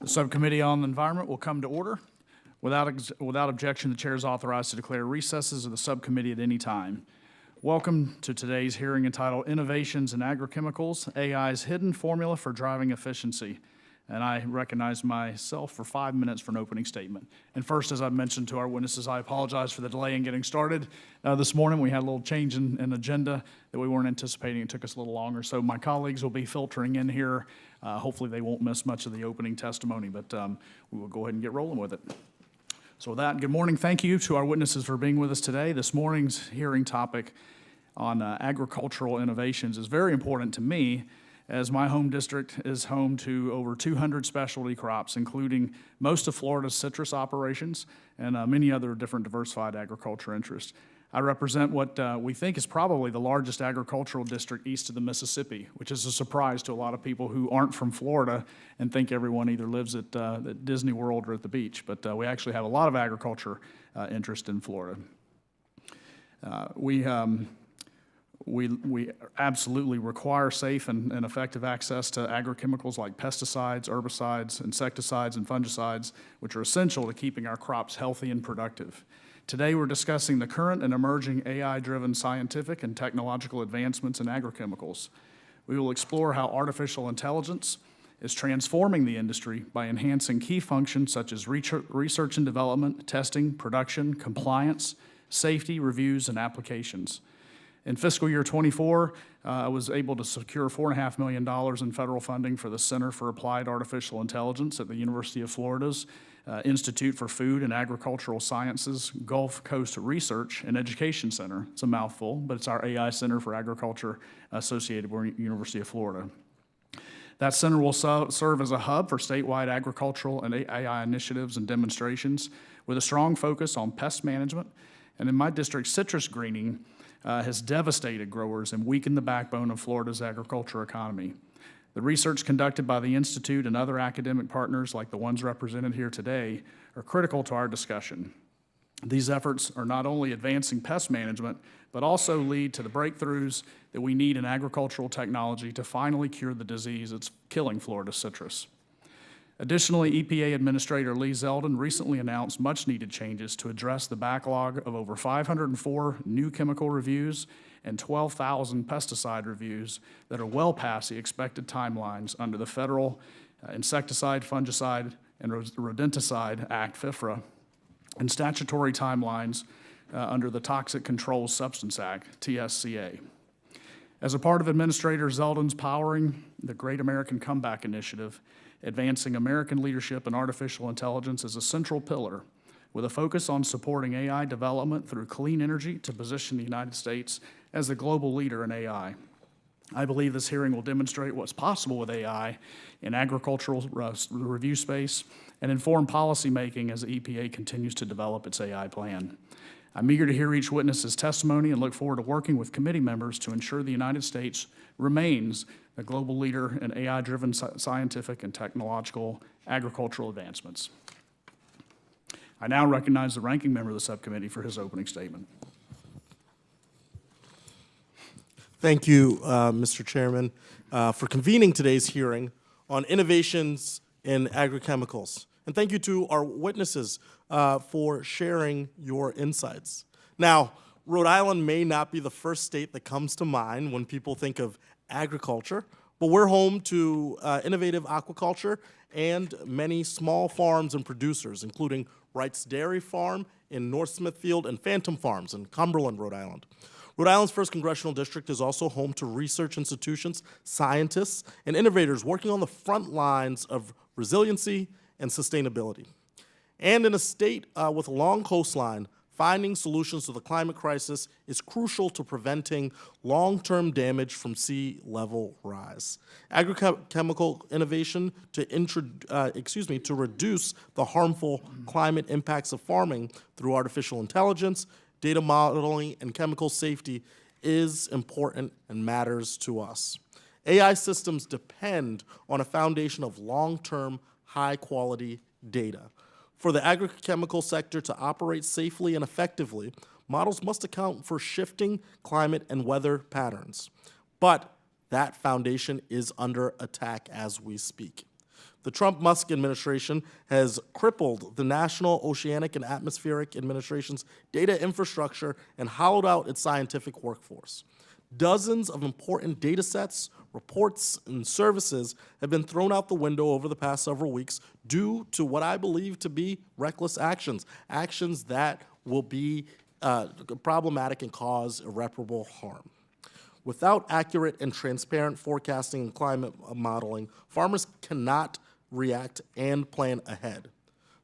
The Subcommittee on the Environment will come to order. Without objection, the Chair is authorized to declare recesses of the Subcommittee at any time. Welcome to today's hearing entitled Innovations in Agrichemicals, AI's Hidden Formula for Driving Efficiency. And I recognize myself for 5 minutes for an opening statement. And first, as I mentioned to our witnesses, I apologize for the delay in getting started. This morning, we had a little change in agenda that we weren't anticipating. It took us a little longer. So my colleagues will be filtering in here. Hopefully, they won't miss much of the opening testimony, but we will go ahead and get rolling with it. So with that, good morning. Thank you to our witnesses for being with us today. This morning's hearing topic on agricultural innovations is very important to me, as my home district is home to over 200 specialty crops, including most of Florida's citrus operations and many other different diversified agriculture interests. I represent what we think is probably the largest agricultural district east of the Mississippi, which is a surprise to a lot of people who aren't from Florida and think everyone either lives at Disney World or at the beach. But we actually have a lot of agriculture interest in Florida. We absolutely require safe and effective access to agrochemicals like pesticides, herbicides, insecticides, and fungicides, which are essential to keeping our crops healthy and productive. Today, we're discussing the current and emerging AI-driven scientific and technological advancements in agrochemicals. We will explore how artificial intelligence is transforming the industry by enhancing key functions such as research and development, testing, production, compliance, safety, reviews, and applications. In fiscal year 24, I was able to secure $4.5 million in federal funding for the Center for Applied Artificial Intelligence at the University of Florida's Institute for Food and Agricultural Sciences Gulf Coast Research and Education Center. It's a mouthful, but it's our AI Center for Agriculture associated with the University of Florida. That center will serve as a hub for statewide agricultural and AI initiatives and demonstrations with a strong focus on pest management. And in my district, citrus greening has devastated growers and weakened the backbone of Florida's agriculture economy. The research conducted by the Institute and other academic partners like the ones represented here today are critical to our discussion. These efforts are not only advancing pest management, but also lead to the breakthroughs that we need in agricultural technology to finally cure the disease that's killing Florida citrus. Additionally, EPA Administrator Lee Zeldin recently announced much-needed changes to address the backlog of over 504 new chemical reviews and 12,000 pesticide reviews that are well past the expected timelines under the Federal Insecticide, Fungicide, and Rodenticide Act, FIFRA, and statutory timelines under the Toxic Controlled Substance Act, TSCA. As a part of Administrator Zeldin's Powering the Great American Comeback Initiative, advancing American leadership in artificial intelligence is a central pillar, with a focus on supporting AI development through clean energy to position the United States as the global leader in AI. I believe this hearing will demonstrate what's possible with AI in agricultural review space and inform policymaking as the EPA continues to develop its AI plan. I'm eager to hear each witness's testimony and look forward to working with committee members to ensure the United States remains a global leader in AI-driven scientific and technological agricultural advancements. I now recognize the ranking member of the subcommittee for his opening statement. Thank you, Mr. Chairman, for convening today's hearing on innovations in agrochemicals. And thank you to our witnesses for sharing your insights. Now, Rhode Island may not be the first state that comes to mind when people think of agriculture, but we're home to innovative aquaculture and many small farms and producers, including Wright's Dairy Farm in North Smithfield and Phantom Farms in Cumberland, Rhode Island. Rhode Island's 1st Congressional District is also home to research institutions, scientists, and innovators working on the front lines of resiliency and sustainability. And in a state with a long coastline, finding solutions to the climate crisis is crucial to preventing long-term damage from sea level rise. Agrochemical innovation to reduce the harmful climate impacts of farming through artificial intelligence, data modeling, and chemical safety is important and matters to us. AI systems depend on a foundation of long-term, high-quality data. For the agrochemical sector to operate safely and effectively, models must account for shifting climate and weather patterns. But that foundation is under attack as we speak. The Trump-Musk administration has crippled the National Oceanic and Atmospheric Administration's data infrastructure and hollowed out its scientific workforce. Dozens of important data sets, reports, and services have been thrown out the window over the past several weeks due to what I believe to be reckless actions, actions that will be problematic and cause irreparable harm. Without accurate and transparent forecasting and climate modeling, farmers cannot react and plan ahead.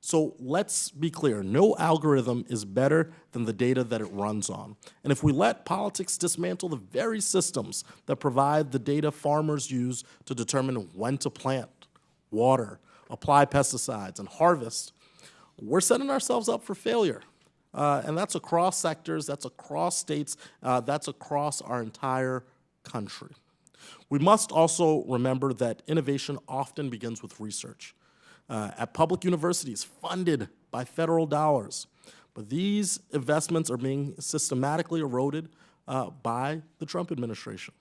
So let's be clear, no algorithm is better than the data that it runs on. And if we let politics dismantle the very systems that provide the data farmers use to determine when to plant, water, apply pesticides, and harvest, we're setting ourselves up for failure. And that's across sectors, that's across states, that's across our entire country. We must also remember that innovation often begins with research at public universities funded by federal dollars. But these investments are being systematically eroded by the Trump administration.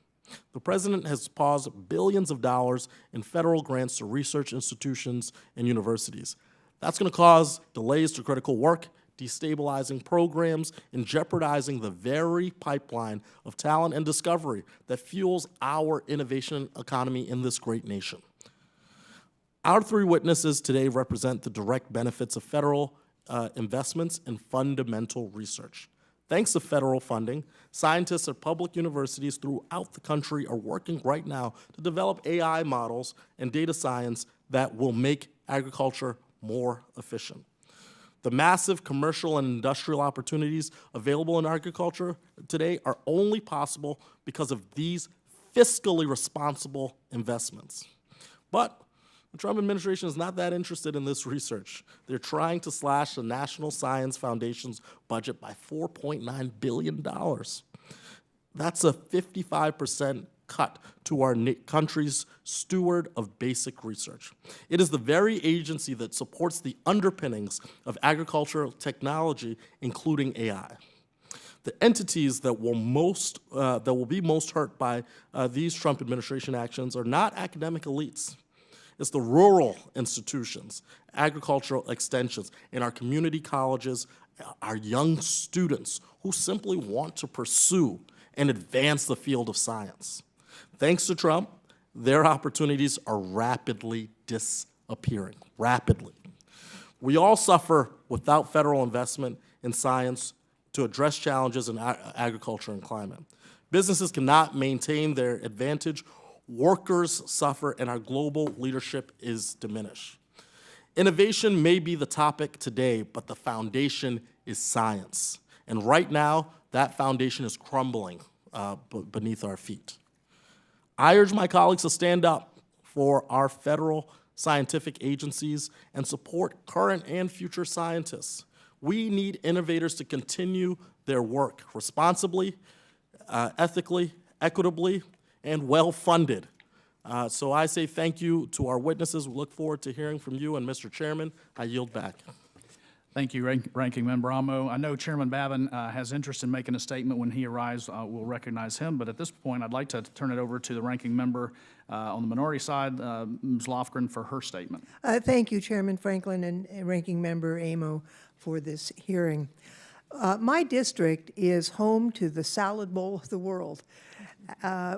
The president has paused billions of dollars in federal grants to research institutions and universities. That's going to cause delays to critical work, destabilizing programs, and jeopardizing the very pipeline of talent and discovery that fuels our innovation economy in this great nation. Our three witnesses today represent the direct benefits of federal investments in fundamental research. Thanks to federal funding, scientists at public universities throughout the country are working right now to develop AI models and data science that will make agriculture more efficient. The massive commercial and industrial opportunities available in agriculture today are only possible because of these fiscally responsible investments. But the Trump administration is not that interested in this research. They're trying to slash the National Science Foundation's budget by $4.9 billion. That's a 55% cut to our country's steward of basic research. It is the very agency that supports the underpinnings of agricultural technology, including AI. The entities that will be most hurt by these Trump administration actions are not academic elites. It's the rural institutions, agricultural extensions, and our community colleges, our young students who simply want to pursue and advance the field of science. Thanks to Trump, their opportunities are rapidly disappearing, rapidly. We all suffer without federal investment in science to address challenges in agriculture and climate. Businesses cannot maintain their advantage, workers suffer, and our global leadership is diminished. Innovation may be the topic today, but the foundation is science. And right now, that foundation is crumbling beneath our feet. I urge my colleagues to stand up for our federal scientific agencies and support current and future scientists. We need innovators to continue their work responsibly, ethically, equitably, and well-funded. So I say thank you to our witnesses. We look forward to hearing from you, and Mr. Chairman, I yield back. Thank you, Ranking Member Amo. I know Chairman Babin has interest in making a statement. When he arrives, we'll recognize him. But at this point, I'd like to turn it over to the Ranking Member on the minority side, Ms. Lofgren, for her statement. Thank you, Chairman Franklin and Ranking Member Amo, for this hearing. My district is home to the salad bowl of the world,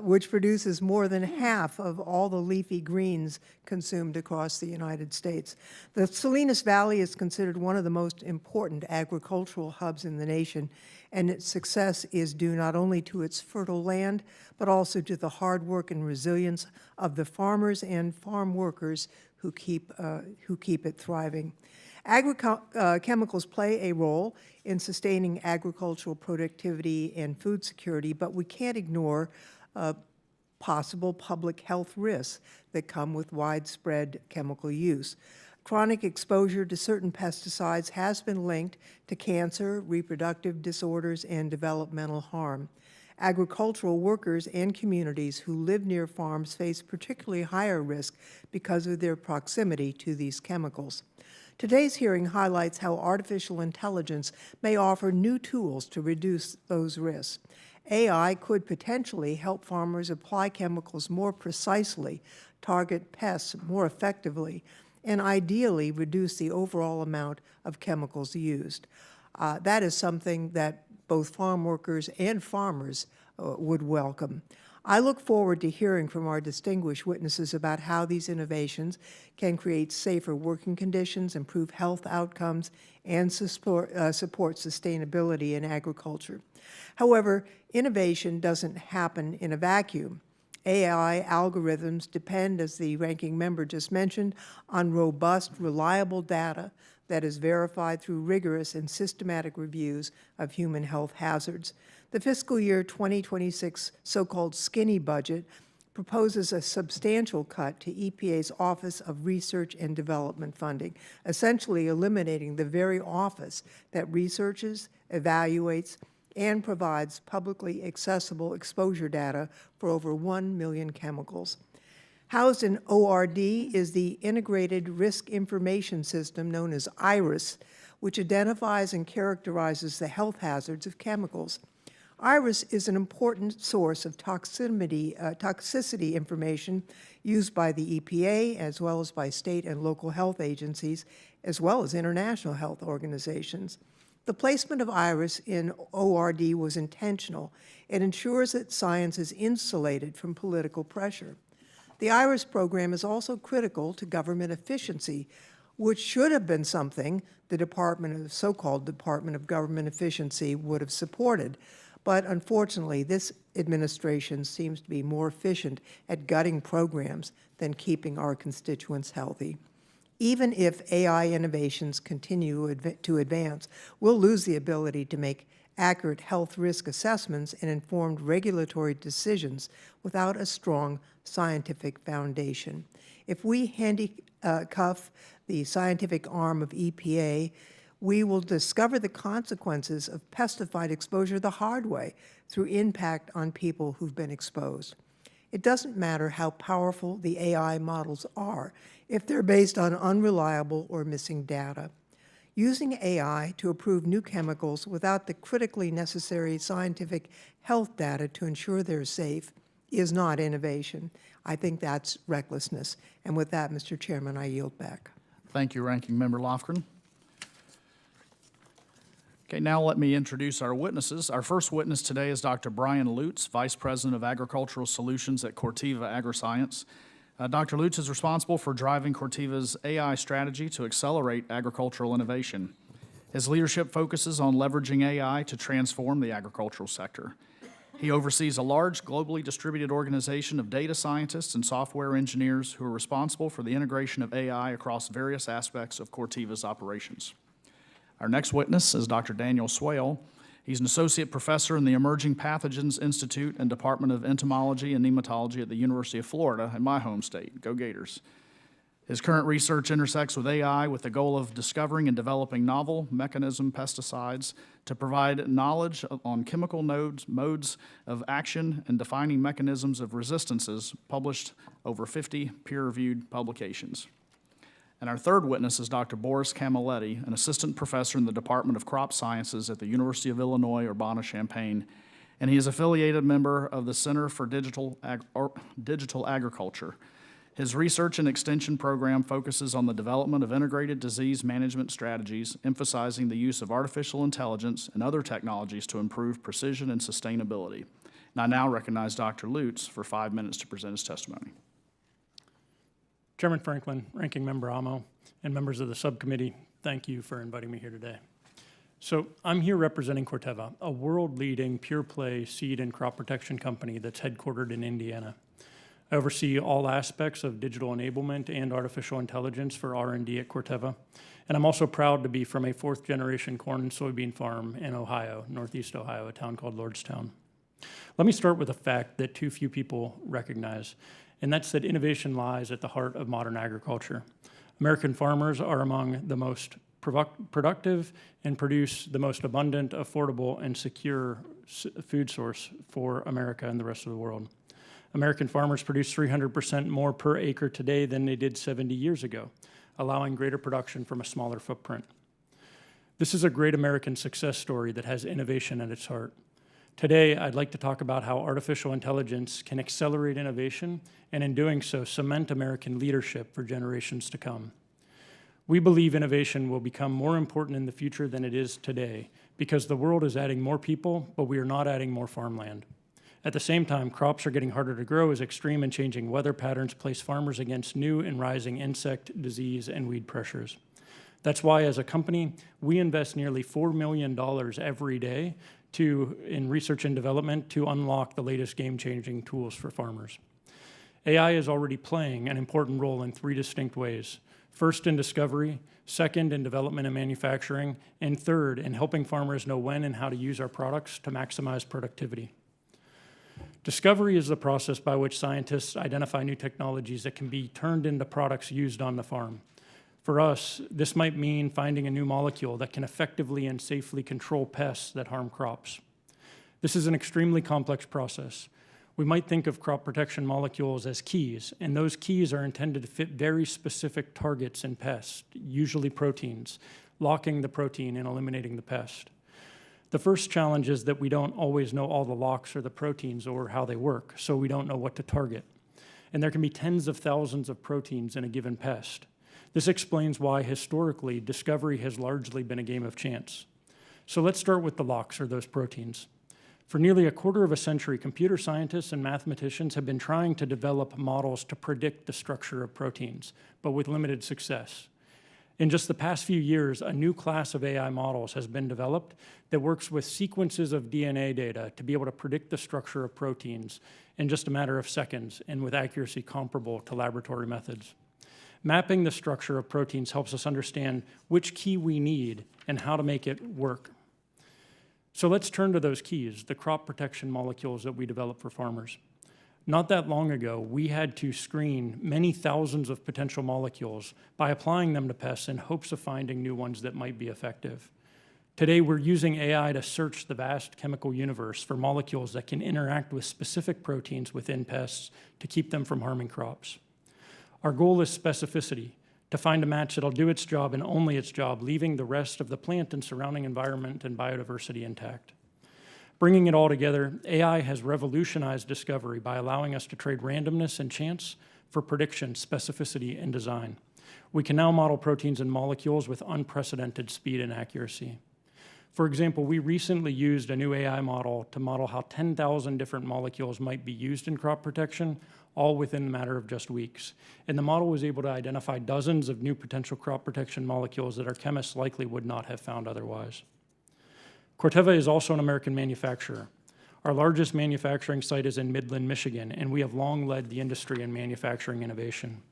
which produces more than half of all the leafy greens consumed across the United States. The Salinas Valley is considered one of the most important agricultural hubs in the nation, and its success is due not only to its fertile land, but also to the hard work and resilience of the farmers and farm workers who keep it thriving. Agrichemicals play a role in sustaining agricultural productivity and food security, but we can't ignore possible public health risks that come with widespread chemical use. Chronic exposure to certain pesticides has been linked to cancer, reproductive disorders, and developmental harm. Agricultural workers and communities who live near farms face particularly higher risk because of their proximity to these chemicals. Today's hearing highlights how artificial intelligence may offer new tools to reduce those risks. AI could potentially help farmers apply chemicals more precisely target pests more effectively, and ideally reduce the overall amount of chemicals used. That is something that both farm workers and farmers would welcome. I look forward to hearing from our distinguished witnesses about how these innovations can create safer working conditions, improve health outcomes, and support sustainability in agriculture. However, innovation doesn't happen in a vacuum. AI algorithms depend, as the ranking member just mentioned, on robust, reliable data that is verified through rigorous and systematic reviews of human health hazards. The fiscal year 2026 so-called skinny budget proposes a substantial cut to EPA's Office of Research and Development funding, essentially eliminating the very office that researches, evaluates, and provides publicly accessible exposure data for over 1 million chemicals. Housed in ORD is the Integrated Risk Information System known as IRIS, which identifies and characterizes the health hazards of chemicals. IRIS is an important source of toxicity information used by the EPA as well as by state and local health agencies, as well as international health organizations. The placement of IRIS in ORD was intentional. It ensures that science is insulated from political pressure. The IRIS program is also critical to government efficiency, which should have been something the so-called Department of Government Efficiency would have supported. But unfortunately, this administration seems to be more efficient at gutting programs than keeping our constituents healthy. Even if AI innovations continue to advance, we'll lose the ability to make accurate health risk assessments and informed regulatory decisions without a strong scientific foundation. If we handcuff the scientific arm of EPA, we will discover the consequences of pesticide exposure the hard way through impact on people who've been exposed. It doesn't matter how powerful the AI models are if they're based on unreliable or missing data. Using AI to approve new chemicals without the critically necessary scientific health data to ensure they're safe is not innovation. I think that's recklessness. And with that, Mr. Chairman, I yield back. Thank you, Ranking Member Lofgren. Okay, now let me introduce our witnesses. Our first witness today is Dr. Brian Lutz, Vice President of Agricultural Solutions at Corteva Agriscience. Dr. Lutz is responsible for driving Corteva's AI strategy to accelerate agricultural innovation. His leadership focuses on leveraging AI to transform the agricultural sector. He oversees a large, globally distributed organization of data scientists and software engineers who are responsible for the integration of AI across various aspects of Corteva's operations. Our next witness is Dr. Daniel Swale. He's an associate professor in the Emerging Pathogens Institute and Department of Entomology and Nematology at the University of Florida in my home state. Go Gators. His current research intersects with AI with the goal of discovering and developing novel mechanism pesticides to provide knowledge on chemical modes of action and defining mechanisms of resistances, published over 50 peer-reviewed publications. And our third witness is Dr. Boris Camilletti, an assistant professor in the Department of Crop Sciences at the University of Illinois, Urbana-Champaign, and he is affiliated member of the Center for Digital Agriculture. His research and extension program focuses on the development of integrated disease management strategies, emphasizing the use of artificial intelligence and other technologies to improve precision and sustainability. And I now recognize Dr. Lutz for 5 minutes to present his testimony. Chairman Franklin, Ranking Member Amo, and members of the subcommittee, thank you for inviting me here today. So I'm here representing Corteva, a world-leading pure-play seed and crop protection company that's headquartered in Indiana. I oversee all aspects of digital enablement and artificial intelligence for R&D at Corteva, and I'm also proud to be from a fourth-generation corn and soybean farm in Ohio, northeast Ohio, a town called Lordstown. Let me start with a fact that too few people recognize, and that's that innovation lies at the heart of modern agriculture. American farmers are among the most productive and produce the most abundant, affordable, and secure food source for America and the rest of the world. American farmers produce 300% more per acre today than they did 70 years ago, allowing greater production from a smaller footprint. This is a great American success story that has innovation at its heart. Today, I'd like to talk about how artificial intelligence can accelerate innovation and in doing so, cement American leadership for generations to come. We believe innovation will become more important in the future than it is today because the world is adding more people, but we are not adding more farmland. At the same time, crops are getting harder to grow as extreme and changing weather patterns place farmers against new and rising insect, disease, and weed pressures. That's why, as a company, we invest nearly $4 million every day in research and development to unlock the latest game-changing tools for farmers. AI is already playing an important role in 3 distinct ways. First, in discovery, second, in development and manufacturing, and third, in helping farmers know when and how to use our products to maximize productivity. Discovery is the process by which scientists identify new technologies that can be turned into products used on the farm. For us, this might mean finding a new molecule that can effectively and safely control pests that harm crops. This is an extremely complex process. We might think of crop protection molecules as keys, and those keys are intended to fit very specific targets in pests, usually proteins, locking the protein and eliminating the pest. The first challenge is that we don't always know all the locks or the proteins or how they work, so we don't know what to target. And there can be tens of thousands of proteins in a given pest. This explains why, historically, discovery has largely been a game of chance. So let's start with the locks, or those proteins. For nearly a quarter of a century, computer scientists and mathematicians have been trying to develop models to predict the structure of proteins, but with limited success. In just the past few years, a new class of AI models has been developed that works with sequences of DNA data to be able to predict the structure of proteins in just a matter of seconds and with accuracy comparable to laboratory methods. Mapping the structure of proteins helps us understand which key we need and how to make it work. So let's turn to those keys, the crop protection molecules that we develop for farmers. Not that long ago, we had to screen many thousands of potential molecules by applying them to pests in hopes of finding new ones that might be effective. Today, we're using AI to search the vast chemical universe for molecules that can interact with specific proteins within pests to keep them from harming crops. Our goal is specificity, to find a match that'll do its job and only its job, leaving the rest of the plant and surrounding environment and biodiversity intact. Bringing it all together, AI has revolutionized discovery by allowing us to trade randomness and chance for prediction, specificity, and design. We can now model proteins and molecules with unprecedented speed and accuracy. For example, we recently used a new AI model to model how 10,000 different molecules might be used in crop protection, all within a matter of just weeks. And the model was able to identify dozens of new potential crop protection molecules that our chemists likely would not have found otherwise. Corteva is also an American manufacturer. Our largest manufacturing site is in Midland, Michigan, and we have long led the industry in manufacturing innovation.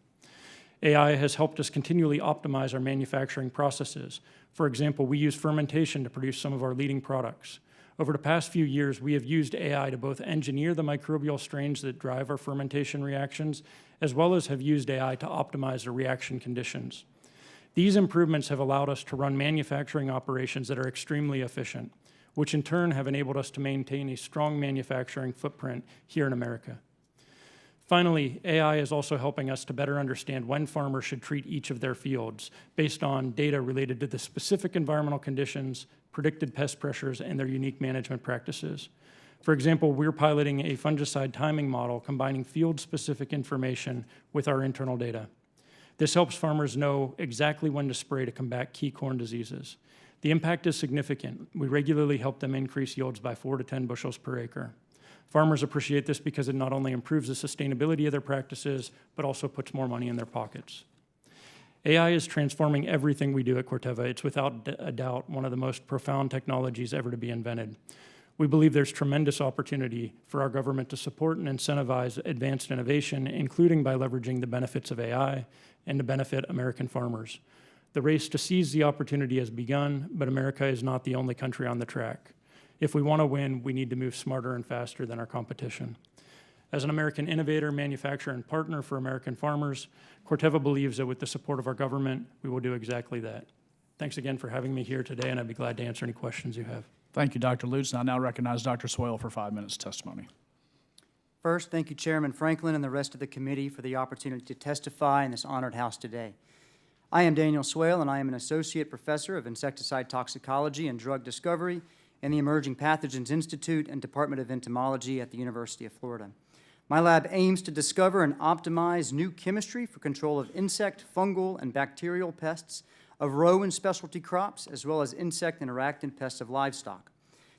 AI has helped us continually optimize our manufacturing processes. For example, we use fermentation to produce some of our leading products. Over the past few years, we have used AI to both engineer the microbial strains that drive our fermentation reactions, as well as have used AI to optimize the reaction conditions. These improvements have allowed us to run manufacturing operations that are extremely efficient, which in turn have enabled us to maintain a strong manufacturing footprint here in America. Finally, AI is also helping us to better understand when farmers should treat each of their fields based on data related to the specific environmental conditions, predicted pest pressures, and their unique management practices. For example, we're piloting a fungicide timing model combining field-specific information with our internal data. This helps farmers know exactly when to spray to combat key corn diseases. The impact is significant. We regularly help them increase yields by 4 to 10 bushels per acre. Farmers appreciate this because it not only improves the sustainability of their practices, but also puts more money in their pockets. AI is transforming everything we do at Corteva. It's without a doubt one of the most profound technologies ever to be invented. We believe there's tremendous opportunity for our government to support and incentivize advanced innovation, including by leveraging the benefits of AI and to benefit American farmers. The race to seize the opportunity has begun, but America is not the only country on the track. If we want to win, we need to move smarter and faster than our competition. As an American innovator, manufacturer, and partner for American farmers, Corteva believes that with the support of our government, we will do exactly that. Thanks again for having me here today, and I'd be glad to answer any questions you have. Thank you, Dr. Lutz. I now recognize Dr. Swale for 5 minutes testimony. First, thank you, Chairman Franklin and the rest of the committee for the opportunity to testify in this honored house today. I am Daniel Swale, and I am an associate professor of insecticide toxicology and drug discovery and the Emerging Pathogens Institute and Department of Entomology at the University of Florida. My lab aims to discover and optimize new chemistry for control of insect, fungal, and bacterial pests of row and specialty crops, as well as insect and arachnid pests of livestock.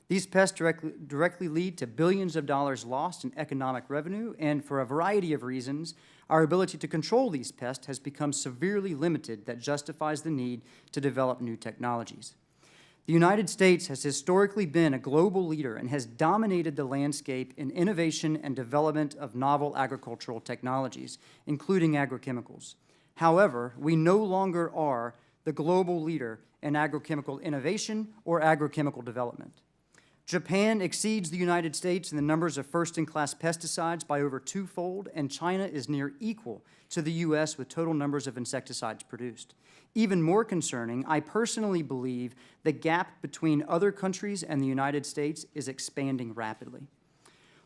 These pests directly lead to billions of dollars lost in economic revenue, and for a variety of reasons, our ability to control these pests has become severely limited that justifies the need to develop new technologies. The United States has historically been a global leader and has dominated the landscape in innovation and development of novel agricultural technologies, including agrochemicals. However, we no longer are the global leader in agrochemical innovation or agrochemical development. Japan exceeds the United States in the numbers of first-in-class pesticides by over twofold, and China is near equal to the U.S. with total numbers of insecticides produced. Even more concerning, I personally believe the gap between other countries and the United States is expanding rapidly.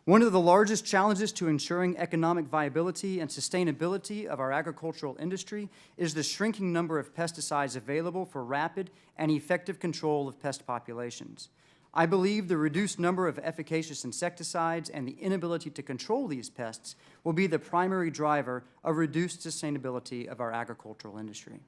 One of the largest challenges to ensuring economic viability and sustainability of our agricultural industry is the shrinking number of pesticides available for rapid and effective control of pest populations. I believe the reduced number of efficacious insecticides and the inability to control these pests will be the primary driver of reduced sustainability of our agricultural industry.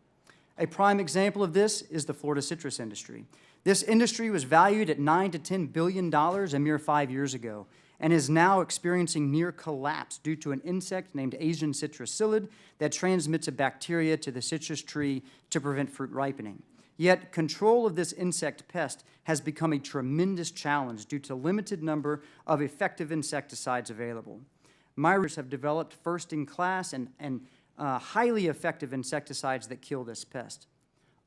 A prime example of this is the Florida citrus industry. This industry was valued at $9 to $10 billion a mere 5 years ago, and is now experiencing near collapse due to an insect named Asian citrus psyllid that transmits a bacteria to the citrus tree to prevent fruit ripening. Yet, control of this insect pest has become a tremendous challenge due to limited number of effective insecticides available. My researchers have developed first-in-class and highly effective insecticides that kill this pest.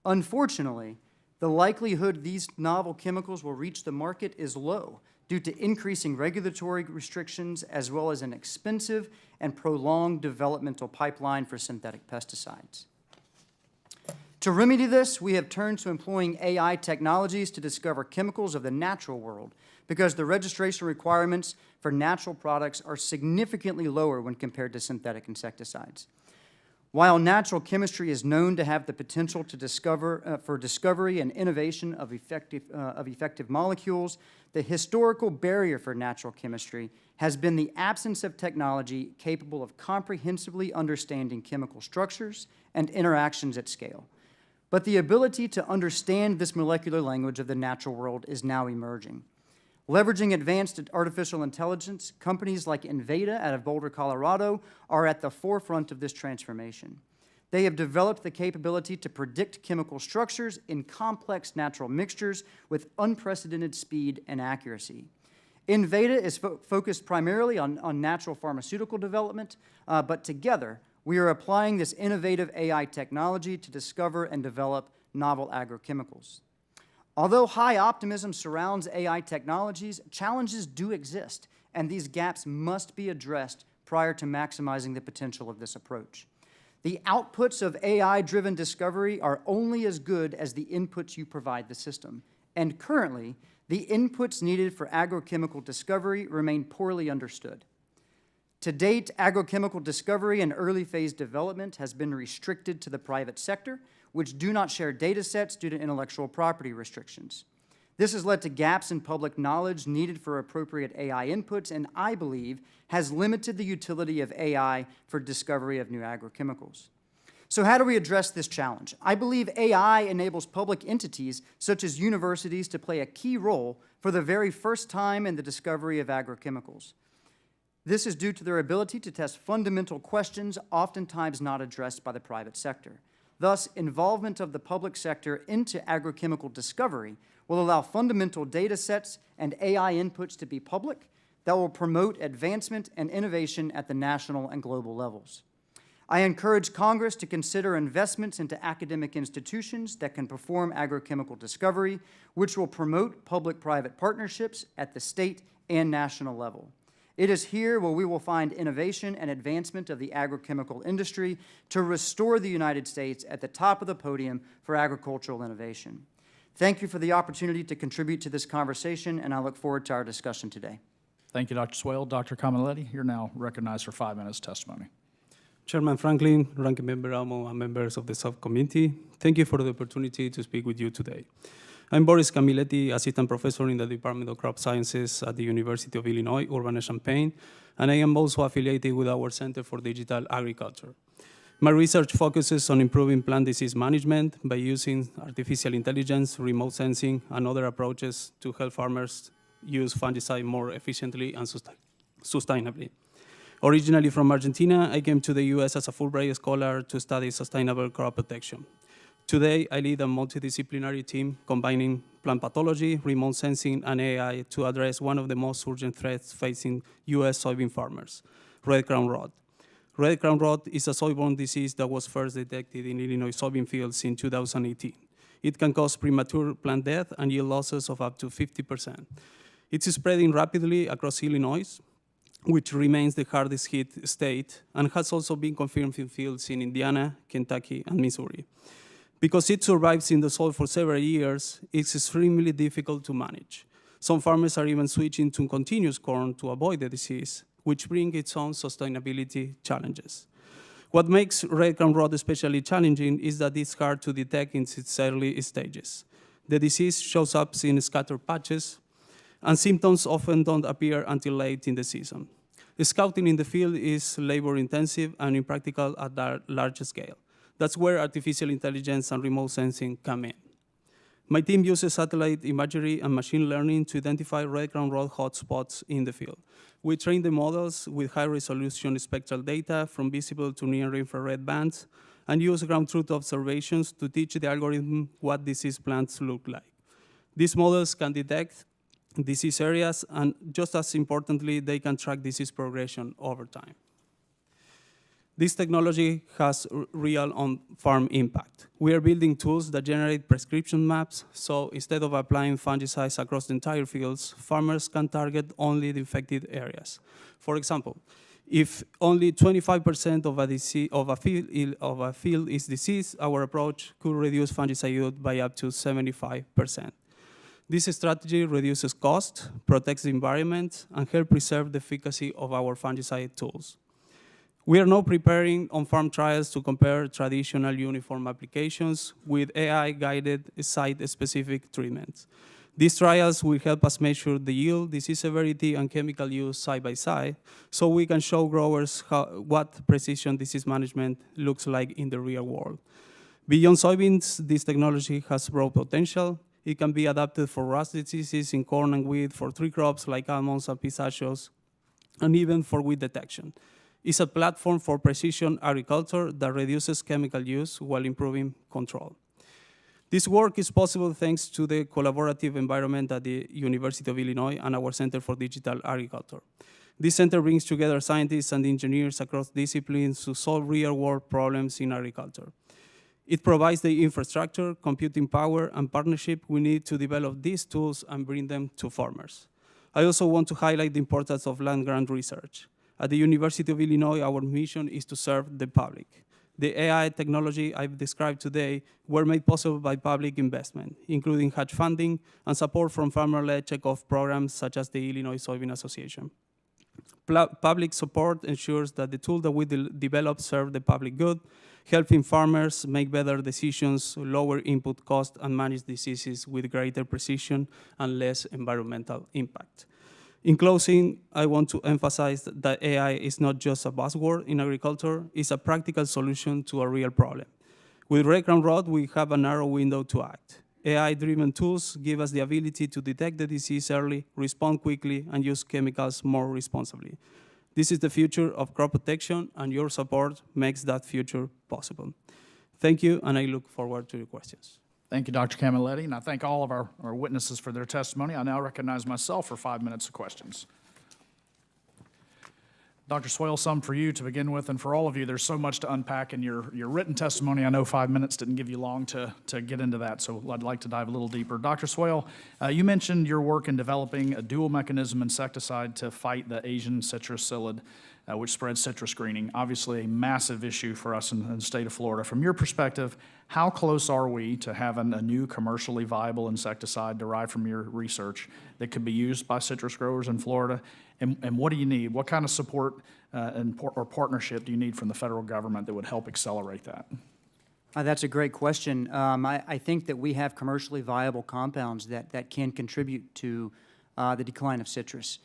Unfortunately, the likelihood these novel chemicals will reach the market is low due to increasing regulatory restrictions as well as an expensive and prolonged developmental pipeline for synthetic pesticides. To remedy this, we have turned to employing AI technologies to discover chemicals of the natural world because the registration requirements for natural products are significantly lower when compared to synthetic insecticides. While natural chemistry is known to have the potential to for discovery and innovation of effective molecules, the historical barrier for natural chemistry has been the absence of technology capable of comprehensively understanding chemical structures and interactions at scale. But the ability to understand this molecular language of the natural world is now emerging. Leveraging advanced artificial intelligence, companies like Inveda out of Boulder, Colorado, are at the forefront of this transformation. They have developed the capability to predict chemical structures in complex natural mixtures with unprecedented speed and accuracy. Inveda is focused primarily on natural pharmaceutical development, but together, we are applying this innovative AI technology to discover and develop novel agrochemicals. Although high optimism surrounds AI technologies, challenges do exist, and these gaps must be addressed prior to maximizing the potential of this approach. The outputs of AI-driven discovery are only as good as the inputs you provide the system, and currently, the inputs needed for agrochemical discovery remain poorly understood. To date, agrochemical discovery and early phase development has been restricted to the private sector, which do not share data sets due to intellectual property restrictions. This has led to gaps in public knowledge needed for appropriate AI inputs, and I believe has limited the utility of AI for discovery of new agrochemicals. So how do we address this challenge? I believe AI enables public entities, such as universities, to play a key role for the very first time in the discovery of agrochemicals. This is due to their ability to test fundamental questions oftentimes not addressed by the private sector. Thus, involvement of the public sector into agrochemical discovery will allow fundamental data sets and AI inputs to be public that will promote advancement and innovation at the national and global levels. I encourage Congress to consider investments into academic institutions that can perform agrochemical discovery, which will promote public-private partnerships at the state and national level. It is here where we will find innovation and advancement of the agrochemical industry to restore the United States at the top of the podium for agricultural innovation. Thank you for the opportunity to contribute to this conversation, and I look forward to our discussion today. Thank you, Dr. Swale. Dr. Camilletti, you're now recognized for 5 minutes testimony. Chairman Franklin, Ranking Member Amo, and members of the subcommittee, thank you for the opportunity to speak with you today. I'm Boris Camilletti, Assistant Professor in the Department of Crop Sciences at the University of Illinois, Urbana-Champaign, and I am also affiliated with our Center for Digital Agriculture. My research focuses on improving plant disease management by using artificial intelligence, remote sensing, and other approaches to help farmers use fungicide more efficiently and sustainably. Originally from Argentina, I came to the US as a Fulbright scholar to study sustainable crop protection. Today, I lead a multidisciplinary team combining plant pathology, remote sensing, and AI to address one of the most urgent threats facing US soybean farmers, red crown rot. Red crown rot is a soyborne disease that was first detected in Illinois soybean fields in 2018. It can cause premature plant death and yield losses of up to 50%. It's spreading rapidly across Illinois, which remains the hardest hit state, and has also been confirmed in fields in Indiana, Kentucky, and Missouri. Because it survives in the soil for several years, it's extremely difficult to manage. Some farmers are even switching to continuous corn to avoid the disease, which brings its own sustainability challenges. What makes red crown rot especially challenging is that it's hard to detect in its early stages. The disease shows up in scattered patches, and symptoms often don't appear until late in the season. Scouting in the field is labor-intensive and impractical at a large scale. That's where artificial intelligence and remote sensing come in. My team uses satellite imagery and machine learning to identify red crown rot hotspots in the field. We train the models with high-resolution spectral data from visible to near-infrared bands and use ground truth observations to teach the algorithm what disease plants look like. These models can detect disease areas, and just as importantly, they can track disease progression over time. This technology has real on-farm impact. We are building tools that generate prescription maps, so instead of applying fungicides across the entire fields, farmers can target only the infected areas. For example, if only 25% of a field is diseased, our approach could reduce fungicide use by up to 75%. This strategy reduces cost, protects the environment, and helps preserve the efficacy of our fungicide tools. We are now preparing on-farm trials to compare traditional uniform applications with AI-guided site-specific treatments. These trials will help us measure the yield, disease severity, and chemical use side by side, so we can show growers what precision disease management looks like in the real world. Beyond soybeans, this technology has broad potential. It can be adapted for rust diseases in corn and wheat, for tree crops like almonds and pistachios, and even for weed detection. It's a platform for precision agriculture that reduces chemical use while improving control. This work is possible thanks to the collaborative environment at the University of Illinois and our Center for Digital Agriculture. This center brings together scientists and engineers across disciplines to solve real-world problems in agriculture. It provides the infrastructure, computing power, and partnership we need to develop these tools and bring them to farmers. I also want to highlight the importance of land-grant research. At the University of Illinois, our mission is to serve the public. The AI technology I've described today were made possible by public investment, including hedge funding and support from farmer-led checkoff programs such as the Illinois Soybean Association. Public support ensures that the tools that we develop serve the public good, helping farmers make better decisions, lower input costs, and manage diseases with greater precision and less environmental impact. In closing, I want to emphasize that AI is not just a buzzword in agriculture, it's a practical solution to a real problem. With red crown rot, we have a narrow window to act. AI-driven tools give us the ability to detect the disease early, respond quickly, and use chemicals more responsibly. This is the future of crop protection, and your support makes that future possible. Thank you, and I look forward to your questions. Thank you, Dr. Camilletti, and I thank all of our witnesses for their testimony. I now recognize myself for 5 minutes of questions. Dr. Swale, some for you to begin with, and for all of you, there's so much to unpack in your written testimony. I know 5 minutes didn't give you long to get into that, so I'd like to dive a little deeper. Dr. Swale, you mentioned your work in developing a dual mechanism insecticide to fight the Asian citrus psyllid, which spreads citrus greening. Obviously a massive issue for us in the state of Florida. From your perspective, how close are we to having a new commercially viable insecticide derived from your research that could be used by citrus growers in Florida? And what do you need? What kind of support or partnership do you need from the federal government that would help accelerate that? That's a great question. I think that we have commercially viable compounds that can contribute to the decline of citrus.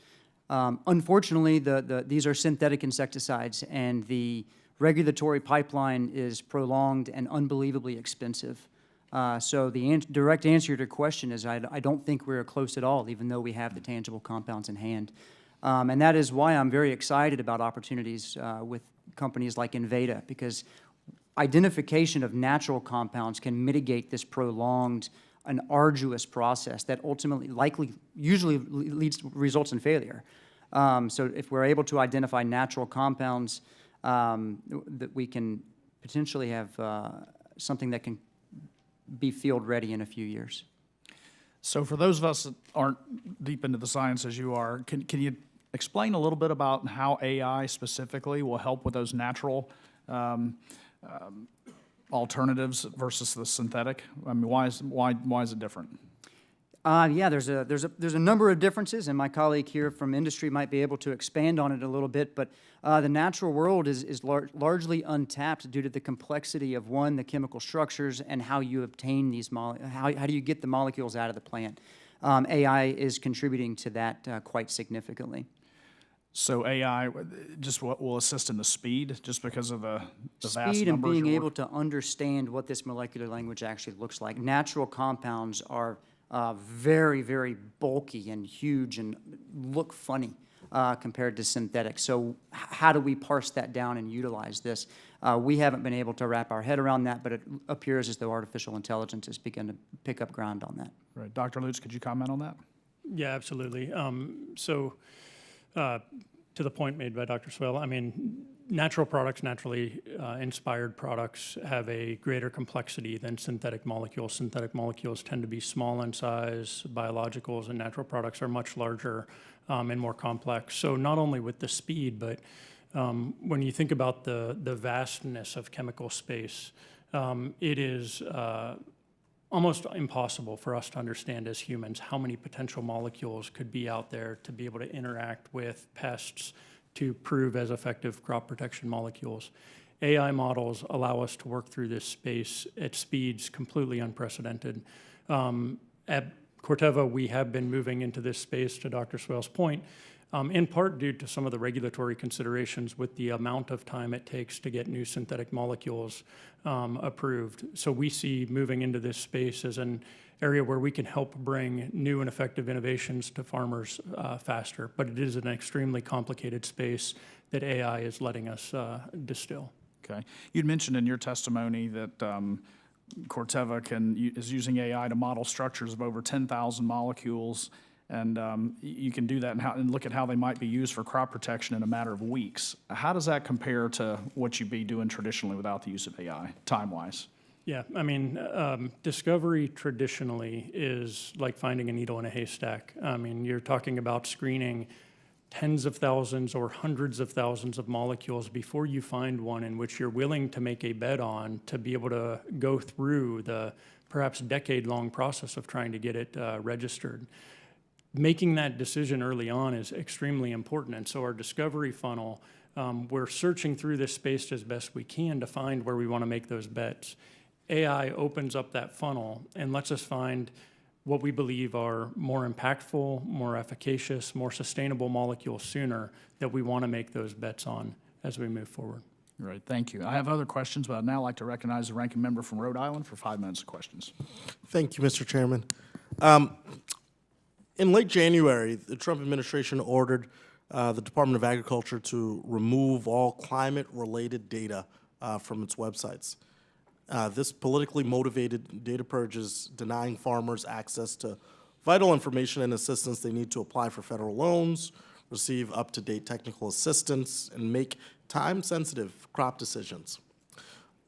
Unfortunately, these are synthetic insecticides, and the regulatory pipeline is prolonged and unbelievably expensive. So the direct answer to your question is I don't think we're close at all, even though we have the tangible compounds in hand. And that is why I'm very excited about opportunities with companies like Inveda, because identification of natural compounds can mitigate this prolonged and arduous process that ultimately usually results in failure. So if we're able to identify natural compounds, that we can potentially have something that can be field ready in a few years. So for those of us that aren't deep into the science as you are, can you explain a little bit about how AI specifically will help with those natural alternatives versus the synthetic? I mean, why is it different? Yeah, there's a number of differences, and my colleague here from industry might be able to expand on it a little bit. But the natural world is largely untapped due to the complexity of the chemical structures and how you obtain these how do you get the molecules out of the plant. AI is contributing to that quite significantly. So AI just will assist in the speed, just because of the vast Speed and numbers being you're able to understand what this molecular language actually looks like. Natural compounds are very, very bulky and huge and look funny compared to synthetics. So how do we parse that down and utilize this? We haven't been able to wrap our head around that, but it appears as though artificial intelligence has begun to pick up ground on that. Right. Dr. Lutz, could you comment on that? Yeah, absolutely. To the point made by Dr. Swell, I mean, natural products, naturally inspired products have a greater complexity than synthetic molecules. Synthetic molecules tend to be small in size, biologicals, and natural products are much larger and more complex. So not only with the speed, but when you think about the vastness of chemical space, it is almost impossible for us to understand as humans how many potential molecules could be out there to be able to interact with pests to prove as effective crop protection molecules. AI models allow us to work through this space at speeds completely unprecedented. At Corteva, we have been moving into this space, to Dr. Swell's point, in part due to some of the regulatory considerations with the amount of time it takes to get new synthetic molecules approved. So we see moving into this space as an area where we can help bring new and effective innovations to farmers faster. But it is an extremely complicated space that AI is letting us distill. Okay. You'd mentioned in your testimony that Corteva is using AI to model structures of over 10,000 molecules, and you can do that and look at how they might be used for crop protection in a matter of weeks. How does that compare to what you'd be doing traditionally without the use of AI, time-wise? Yeah, I mean, discovery traditionally is like finding a needle in a haystack. I mean, you're talking about screening tens of thousands or hundreds of thousands of molecules before you find one in which you're willing to make a bet on to be able to go through the perhaps decade-long process of trying to get it registered. Making that decision early on is extremely important, and so our discovery funnel, we're searching through this space as best we can to find where we want to make those bets. AI opens up that funnel and lets us find what we believe are more impactful, more efficacious, more sustainable molecules sooner that we want to make those bets on as we move forward. Right, thank you. I have other questions, but I'd now like to recognize the ranking member from Rhode Island for 5 minutes of questions. Thank you, Mr. Chairman. In late January, the Trump administration ordered the Department of Agriculture to remove all climate-related data from its websites. This politically motivated data purge is denying farmers access to vital information and assistance they need to apply for federal loans, receive up-to-date technical assistance, and make time-sensitive crop decisions.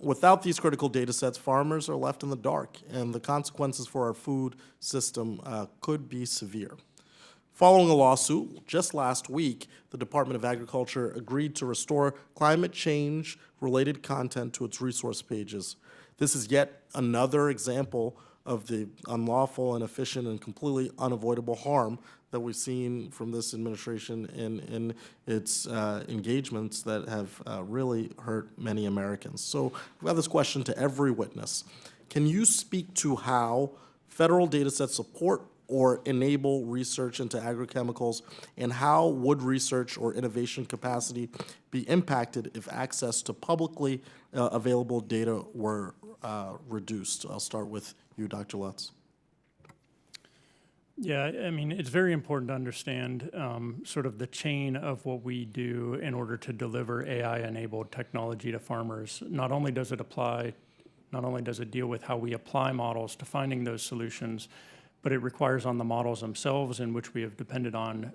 Without these critical data sets, farmers are left in the dark, and the consequences for our food system could be severe. Following a lawsuit, just last week, the Department of Agriculture agreed to restore climate change-related content to its resource pages. This is yet another example of the unlawful, inefficient, and completely unavoidable harm that we've seen from this administration in its engagements that have really hurt many Americans. So we have this question to every witness. Can you speak to how federal data sets support or enable research into agrochemicals, and how would research or innovation capacity be impacted if access to publicly available data were reduced? I'll start with you, Dr. Lutz. Yeah, I mean, it's very important to understand sort of the chain of what we do in order to deliver AI-enabled technology to farmers. Not only does it deal with how we apply models to finding those solutions, but it requires on the models themselves, in which we have depended on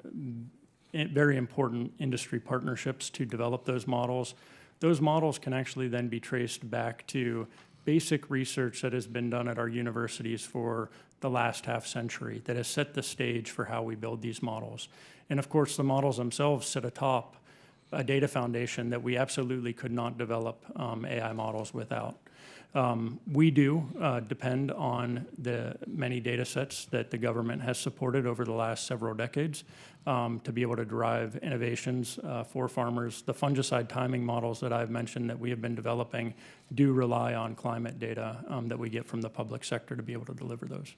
very important industry partnerships to develop those models. Those models can actually then be traced back to basic research that has been done at our universities for the last half century that has set the stage for how we build these models. And of course, the models themselves sit atop a data foundation that we absolutely could not develop AI models without. We do depend on the many data sets that the government has supported over the last several decades to be able to drive innovations for farmers. The fungicide timing models that I've mentioned that we have been developing do rely on climate data that we get from the public sector to be able to deliver those.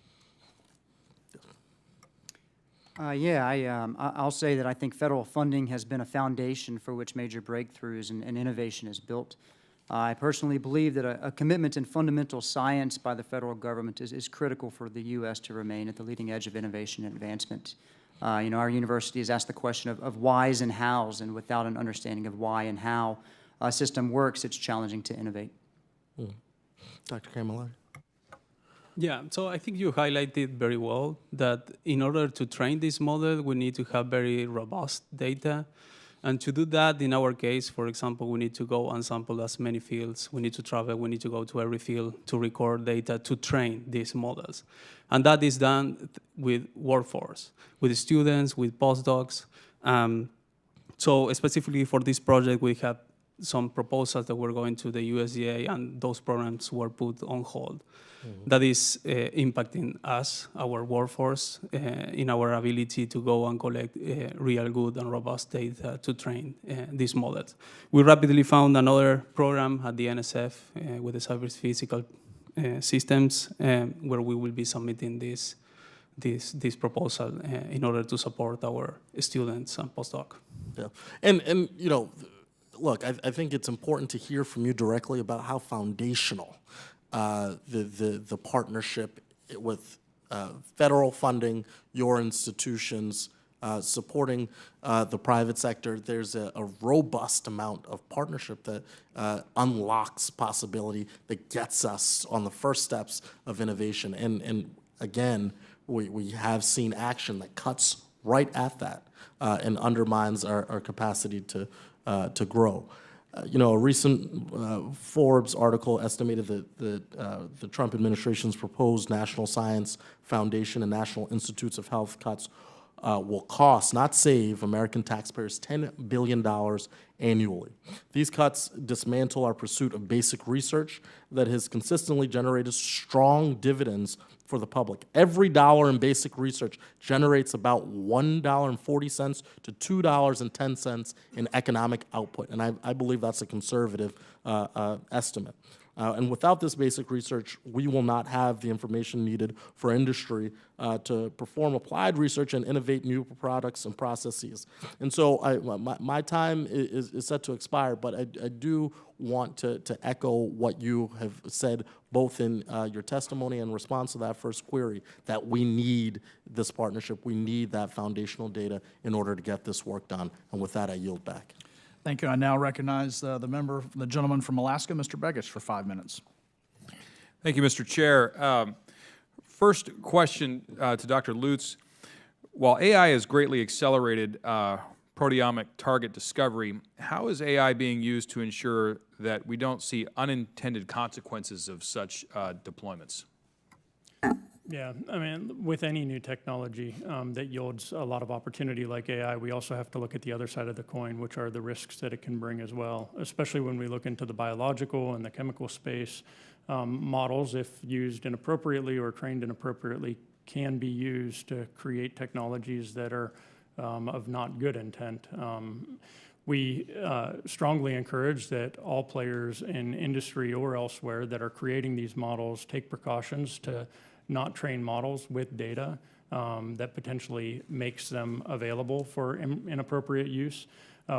I'll say that I think federal funding has been a foundation for which major breakthroughs and innovation is built. I personally believe that a commitment in fundamental science by the federal government is critical for the U.S. to remain at the leading edge of innovation and advancement. Our university has asked the question of whys and hows, and without an understanding of why and how a system works, it's challenging to innovate. Dr. Camilleri. Yeah, so I think you highlighted very well that in order to train this model, we need to have very robust data. And to do that, in our case, for example, we need to go and sample as many fields. We need to travel. We need to go to every field to record data to train these models. And that is done with workforce, with students, with postdocs. So specifically for this project, we have some proposals that were going to the USDA, and those programs were put on hold. That is impacting us, our workforce, in our ability to go and collect real good and robust data to train these models. We rapidly found another program at the NSF with the cyber physical systems where we will be submitting this proposal in order to support our students and postdoc. Yeah, and you know, look, I think it's important to hear from you directly about how foundational the partnership with federal funding, your institutions, supporting the private sector. There's a robust amount of partnership that unlocks possibility, that gets us on the first steps of innovation. And again, we have seen action that cuts right at that and undermines our capacity to grow. A recent Forbes article estimated that the Trump administration's proposed National Science Foundation and National Institutes of Health cuts will cost, not save, American taxpayers $10 billion annually. These cuts dismantle our pursuit of basic research that has consistently generated strong dividends for the public. Every dollar in basic research generates about $1.40 to $2.10 in economic output, and I believe that's a conservative estimate. And without this basic research, we will not have the information needed for industry to perform applied research and innovate new products and processes. And so my time is set to expire, but I do want to echo what you have said both in your testimony and response to that first query, that we need this partnership, we need that foundational data in order to get this work done. And with that, I yield back. Thank you. I now recognize the gentleman from Alaska, Mr. Begich, for 5 minutes. Thank you, Mr. Chair. First question to Dr. Lutz. While AI has greatly accelerated proteomic target discovery, how is AI being used to ensure that we don't see unintended consequences of such deployments? Yeah, I mean, with any new technology that yields a lot of opportunity like AI, we also have to look at the other side of the coin, which are the risks that it can bring as well, especially when we look into the biological and the chemical space. Models, if used inappropriately or trained inappropriately, can be used to create technologies that are of not good intent. We strongly encourage that all players in industry or elsewhere that are creating these models take precautions to not train models with data that potentially makes them available for inappropriate use.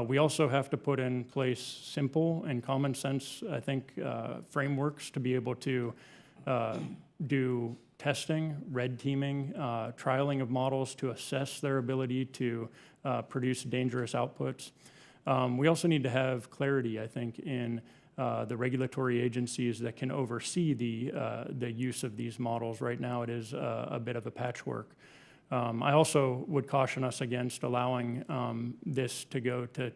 We also have to put in place simple and common sense, I think, frameworks to be able to do testing, red teaming, trialing of models to assess their ability to produce dangerous outputs. We also need to have clarity, I think, in the regulatory agencies that can oversee the use of these models. Right now, it is a bit of a patchwork. I also would caution us against allowing this to go to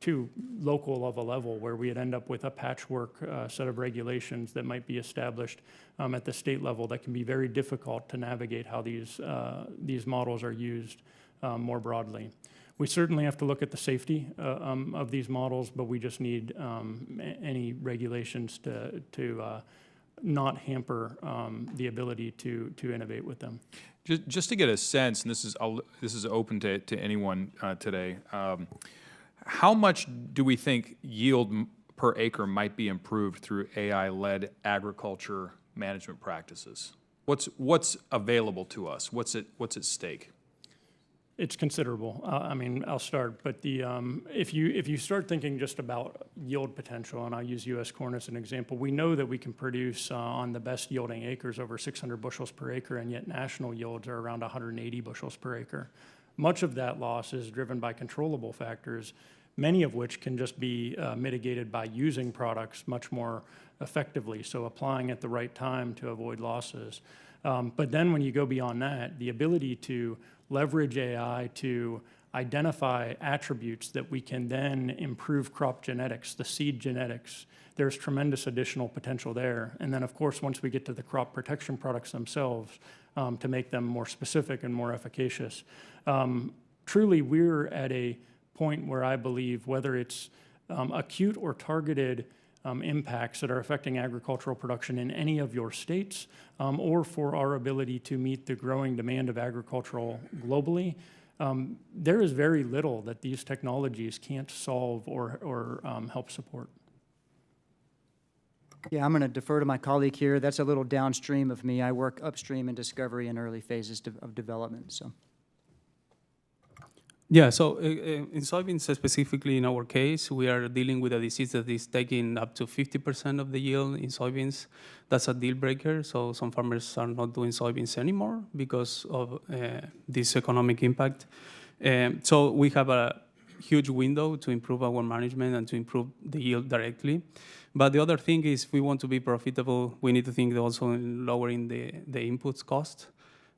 too local of a level where we'd end up with a patchwork set of regulations that might be established at the state level that can be very difficult to navigate how these models are used more broadly. We certainly have to look at the safety of these models, but we just need any regulations to not hamper the ability to innovate with them. Just to get a sense, and this is open to anyone today, how much do we think yield per acre might be improved through AI-led agriculture management practices? What's available to us? What's at stake? It's considerable. I mean, I'll start, but if you start thinking just about yield potential, and I'll use U.S. corn as an example, we know that we can produce on the best yielding acres over 600 bushels per acre, and yet national yields are around 180 bushels per acre. Much of that loss is driven by controllable factors, many of which can just be mitigated by using products much more effectively, so applying at the right time to avoid losses. But then when you go beyond that, the ability to leverage AI to identify attributes that we can then improve crop genetics, the seed genetics, there's tremendous additional potential there. And then, of course, once we get to the crop protection products themselves, to make them more specific and more efficacious. Truly, we're at a point where I believe whether it's acute or targeted impacts that are affecting agricultural production in any of your states, or for our ability to meet the growing demand of agricultural globally, there is very little that these technologies can't solve or help support. Yeah, I'm going to defer to my colleague here. That's a little downstream of me. I work upstream in discovery and early phases of development. So. Yeah, so in soybeans specifically, in our case, we are dealing with a disease that is taking up to 50% of the yield in soybeans. That's a deal breaker, so some farmers are not doing soybeans anymore because of this economic impact. So we have a huge window to improve our management and to improve the yield directly. But the other thing is, if we want to be profitable, we need to think also in lowering the inputs cost.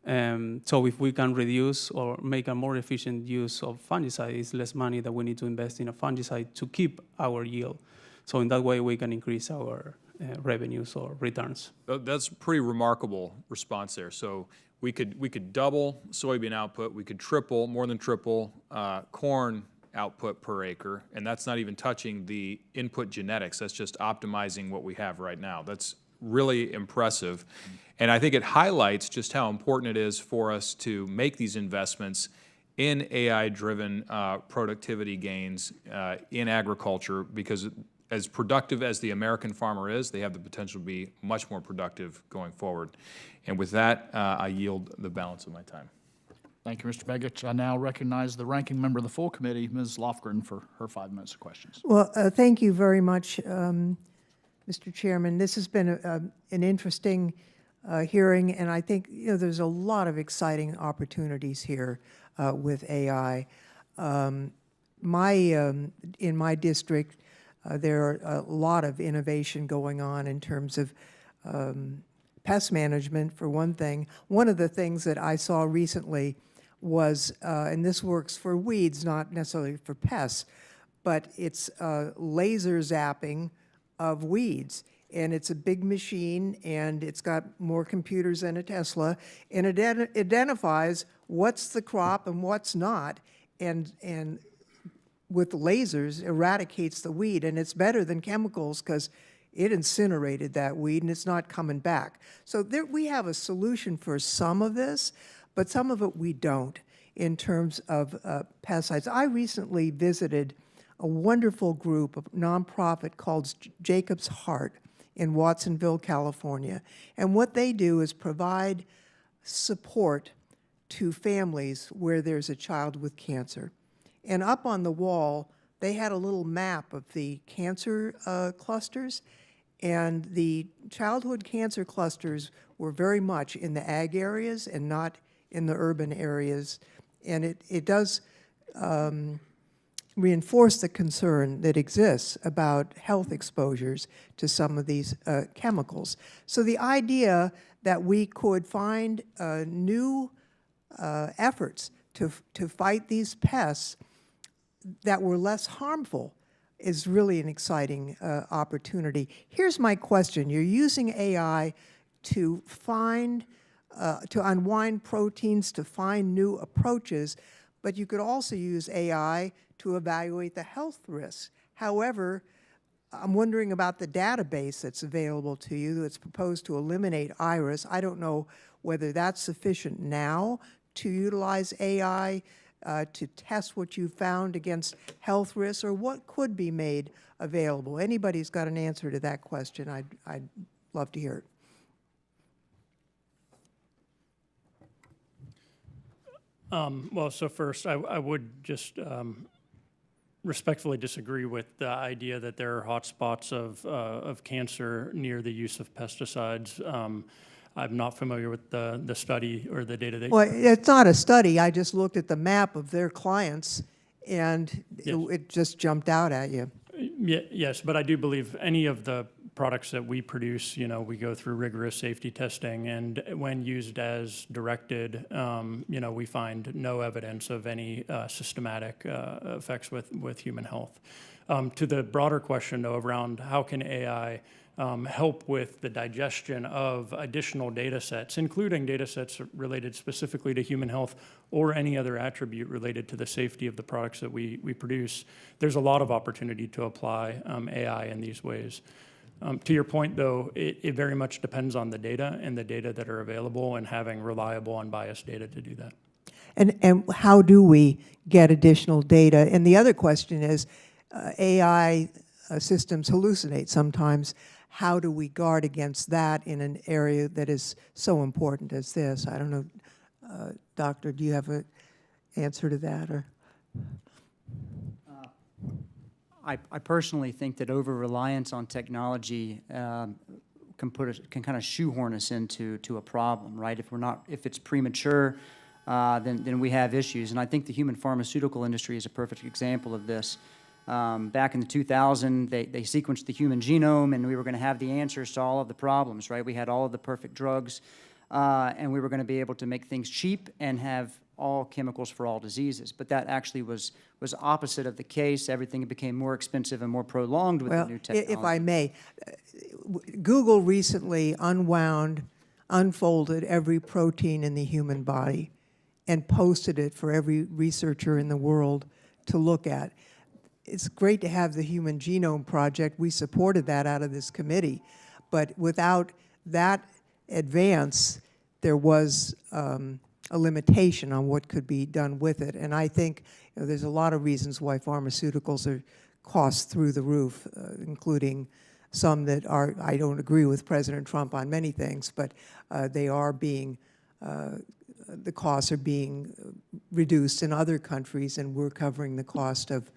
So if we can reduce or make a more efficient use of fungicide, it's less money that we need to invest in a fungicide to keep our yield. So in that way, we can increase our revenues or returns. That's a pretty remarkable response there. So we could double soybean output, we could triple, more than triple corn output per acre, and that's not even touching the input genetics. That's just optimizing what we have right now. That's really impressive. And I think it highlights just how important it is for us to make these investments in AI-driven productivity gains in agriculture, because as productive as the American farmer is, they have the potential to be much more productive going forward. And with that, I yield the balance of my time. Thank you, Mr. Begich. I now recognize the ranking member of the full committee, Ms. Lofgren, for her 5 minutes of questions. Well, thank you very much, Mr. Chairman. This has been an interesting hearing, and I think there's a lot of exciting opportunities here with AI. In my district, there are a lot of innovation going on in terms of pest management, for one thing. One of the things that I saw recently was, and this works for weeds, not necessarily for pests, but it's laser zapping of weeds. And it's a big machine, and it's got more computers than a Tesla, and it identifies what's the crop and what's not, and with lasers eradicates the weed. And it's better than chemicals because it incinerated that weed and it's not coming back. So there, we have a solution for some of this, but some of it we don't in terms of pesticides. I recently visited a wonderful group, a nonprofit called Jacob's Heart in Watsonville, California. And what they do is provide support to families where there's a child with cancer. And up on the wall, they had a little map of the cancer clusters, and the childhood cancer clusters were very much in the ag areas and not in the urban areas. And it does reinforce the concern that exists about health exposures to some of these chemicals. So the idea that we could find new efforts to fight these pests that were less harmful is really an exciting opportunity. Here's my question. You're using AI to find, to unwind proteins, to find new approaches, but you could also use AI to evaluate the health risks. However, I'm wondering about the database that's available to you that's proposed to eliminate iris. I don't know whether that's sufficient now to utilize AI to test what you found against health risks, or what could be made available. Anybody's got an answer to that question, I'd love to hear it. Well, so first, I would just respectfully disagree with the idea that there are hotspots of cancer near the use of pesticides. I'm not familiar with the study or the data that. Well, it's not a study. I just looked at the map of their clients, and it just jumped out at you. Yes, but I do believe any of the products that we produce, we go through rigorous safety testing, and when used as directed, we find no evidence of any systematic effects with human health. To the broader question, though, around how can AI help with the digestion of additional data sets, including data sets related specifically to human health or any other attribute related to the safety of the products that we produce, there's a lot of opportunity to apply AI in these ways. To your point, though, it very much depends on the data and the data that are available and having reliable, unbiased data to do that. And how do we get additional data? And the other question is, AI systems hallucinate sometimes. How do we guard against that in an area that is so important as this? I don't know, Doctor, do you have an answer to that? Or? I personally think that over-reliance on technology can kind of shoehorn us into a problem, right? If it's premature, then we have issues. And I think the human pharmaceutical industry is a perfect example of this. Back in the 2000, they sequenced the human genome, and we were going to have the answers to all of the problems, right? We had all of the perfect drugs, and we were going to be able to make things cheap and have all chemicals for all diseases. But that actually was opposite of the case. Everything became more expensive and more prolonged with the new technology. If I may, Google recently unfolded every protein in the human body and posted it for every researcher in the world to look at. It's great to have the Human Genome Project. We supported that out of this committee. But without that advance, there was a limitation on what could be done with it. And I think there's a lot of reasons why pharmaceuticals are cost through the roof, including some that are, I don't agree with President Trump on many things, but they are being, the costs are being reduced in other countries, and we're covering the cost of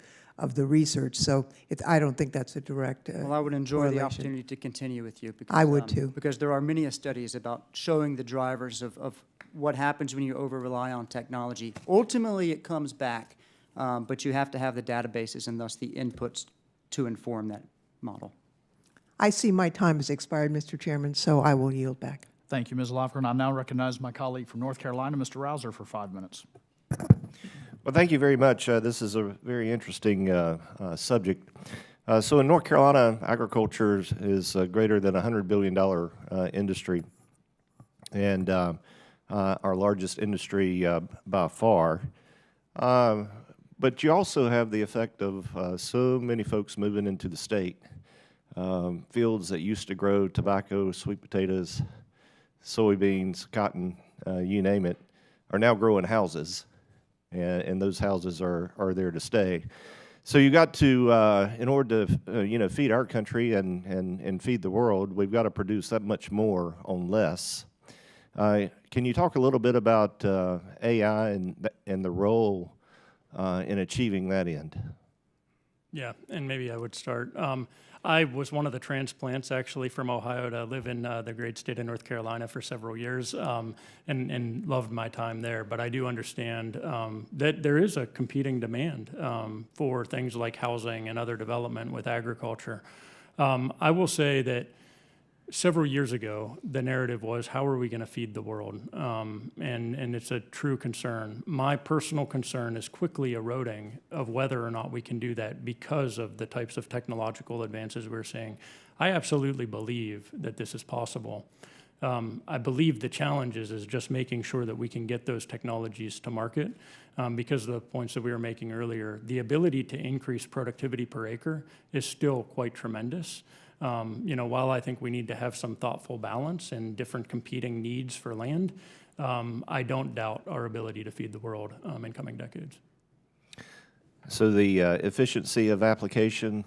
the research. So I don't think that's a direct Well, I would enjoy the correlation. opportunity to continue with you. Because, I would too. Because there are many studies about showing the drivers of what happens when you over-rely on technology. Ultimately, it comes back, but you have to have the databases and thus the inputs to inform that model. I see my time has expired, Mr. Chairman, so I will yield back. Thank you, Ms. Lofgren. I now recognize my colleague from North Carolina, Mr. Rouser, for 5 minutes. Well, thank you very much. This is a very interesting subject. So in North Carolina, agriculture is greater than $100 billion industry, and our largest industry by far. But you also have the effect of so many folks moving into the state. fields that used to grow tobacco, sweet potatoes, soybeans, cotton, you name it, are now growing houses, and those houses are there to stay. So you got to, in order to, feed our country and feed the world, we've got to produce that much more on less. Can you talk a little bit about AI and the role in achieving that end? Yeah, and maybe I would start. I was one of the transplants actually from Ohio to live in the great state of North Carolina for several years, and loved my time there. But I do understand that there is a competing demand for things like housing and other development with agriculture. I will say that several years ago, the narrative was, how are we going to feed the world? And it's a true concern. My personal concern is quickly eroding of whether or not we can do that because of the types of technological advances we're seeing. I absolutely believe that this is possible. I believe the challenge is just making sure that we can get those technologies to market because of the points that we were making earlier. The ability to increase productivity per acre is still quite tremendous. While I think we need to have some thoughtful balance and different competing needs for land, I don't doubt our ability to feed the world in coming decades. So the efficiency of application,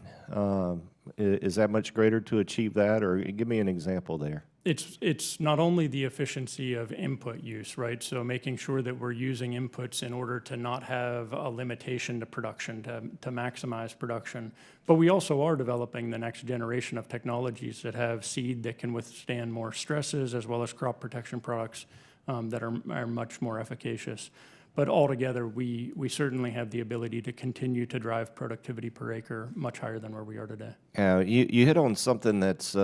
is that much greater to achieve that? Or give me an example there. It's not only the efficiency of input use, right? So making sure that we're using inputs in order to not have a limitation to production, to maximize production. But we also are developing the next generation of technologies that have seed that can withstand more stresses, as well as crop protection products that are much more efficacious. But altogether, we certainly have the ability to continue to drive productivity per acre much higher than where we are today. You hit on something that's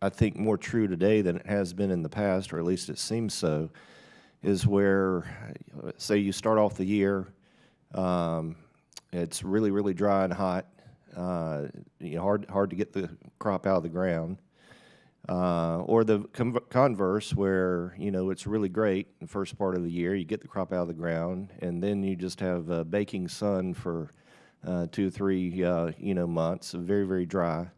I think more true today than it has been in the past, or at least it seems so, is where, say you start off the year, it's really, really dry and hot, hard to get the crop out of the ground, or the converse where, it's really great the first part of the year, you get the crop out of the ground, and then you just have baking sun for 2 or 3, months, very, very dry.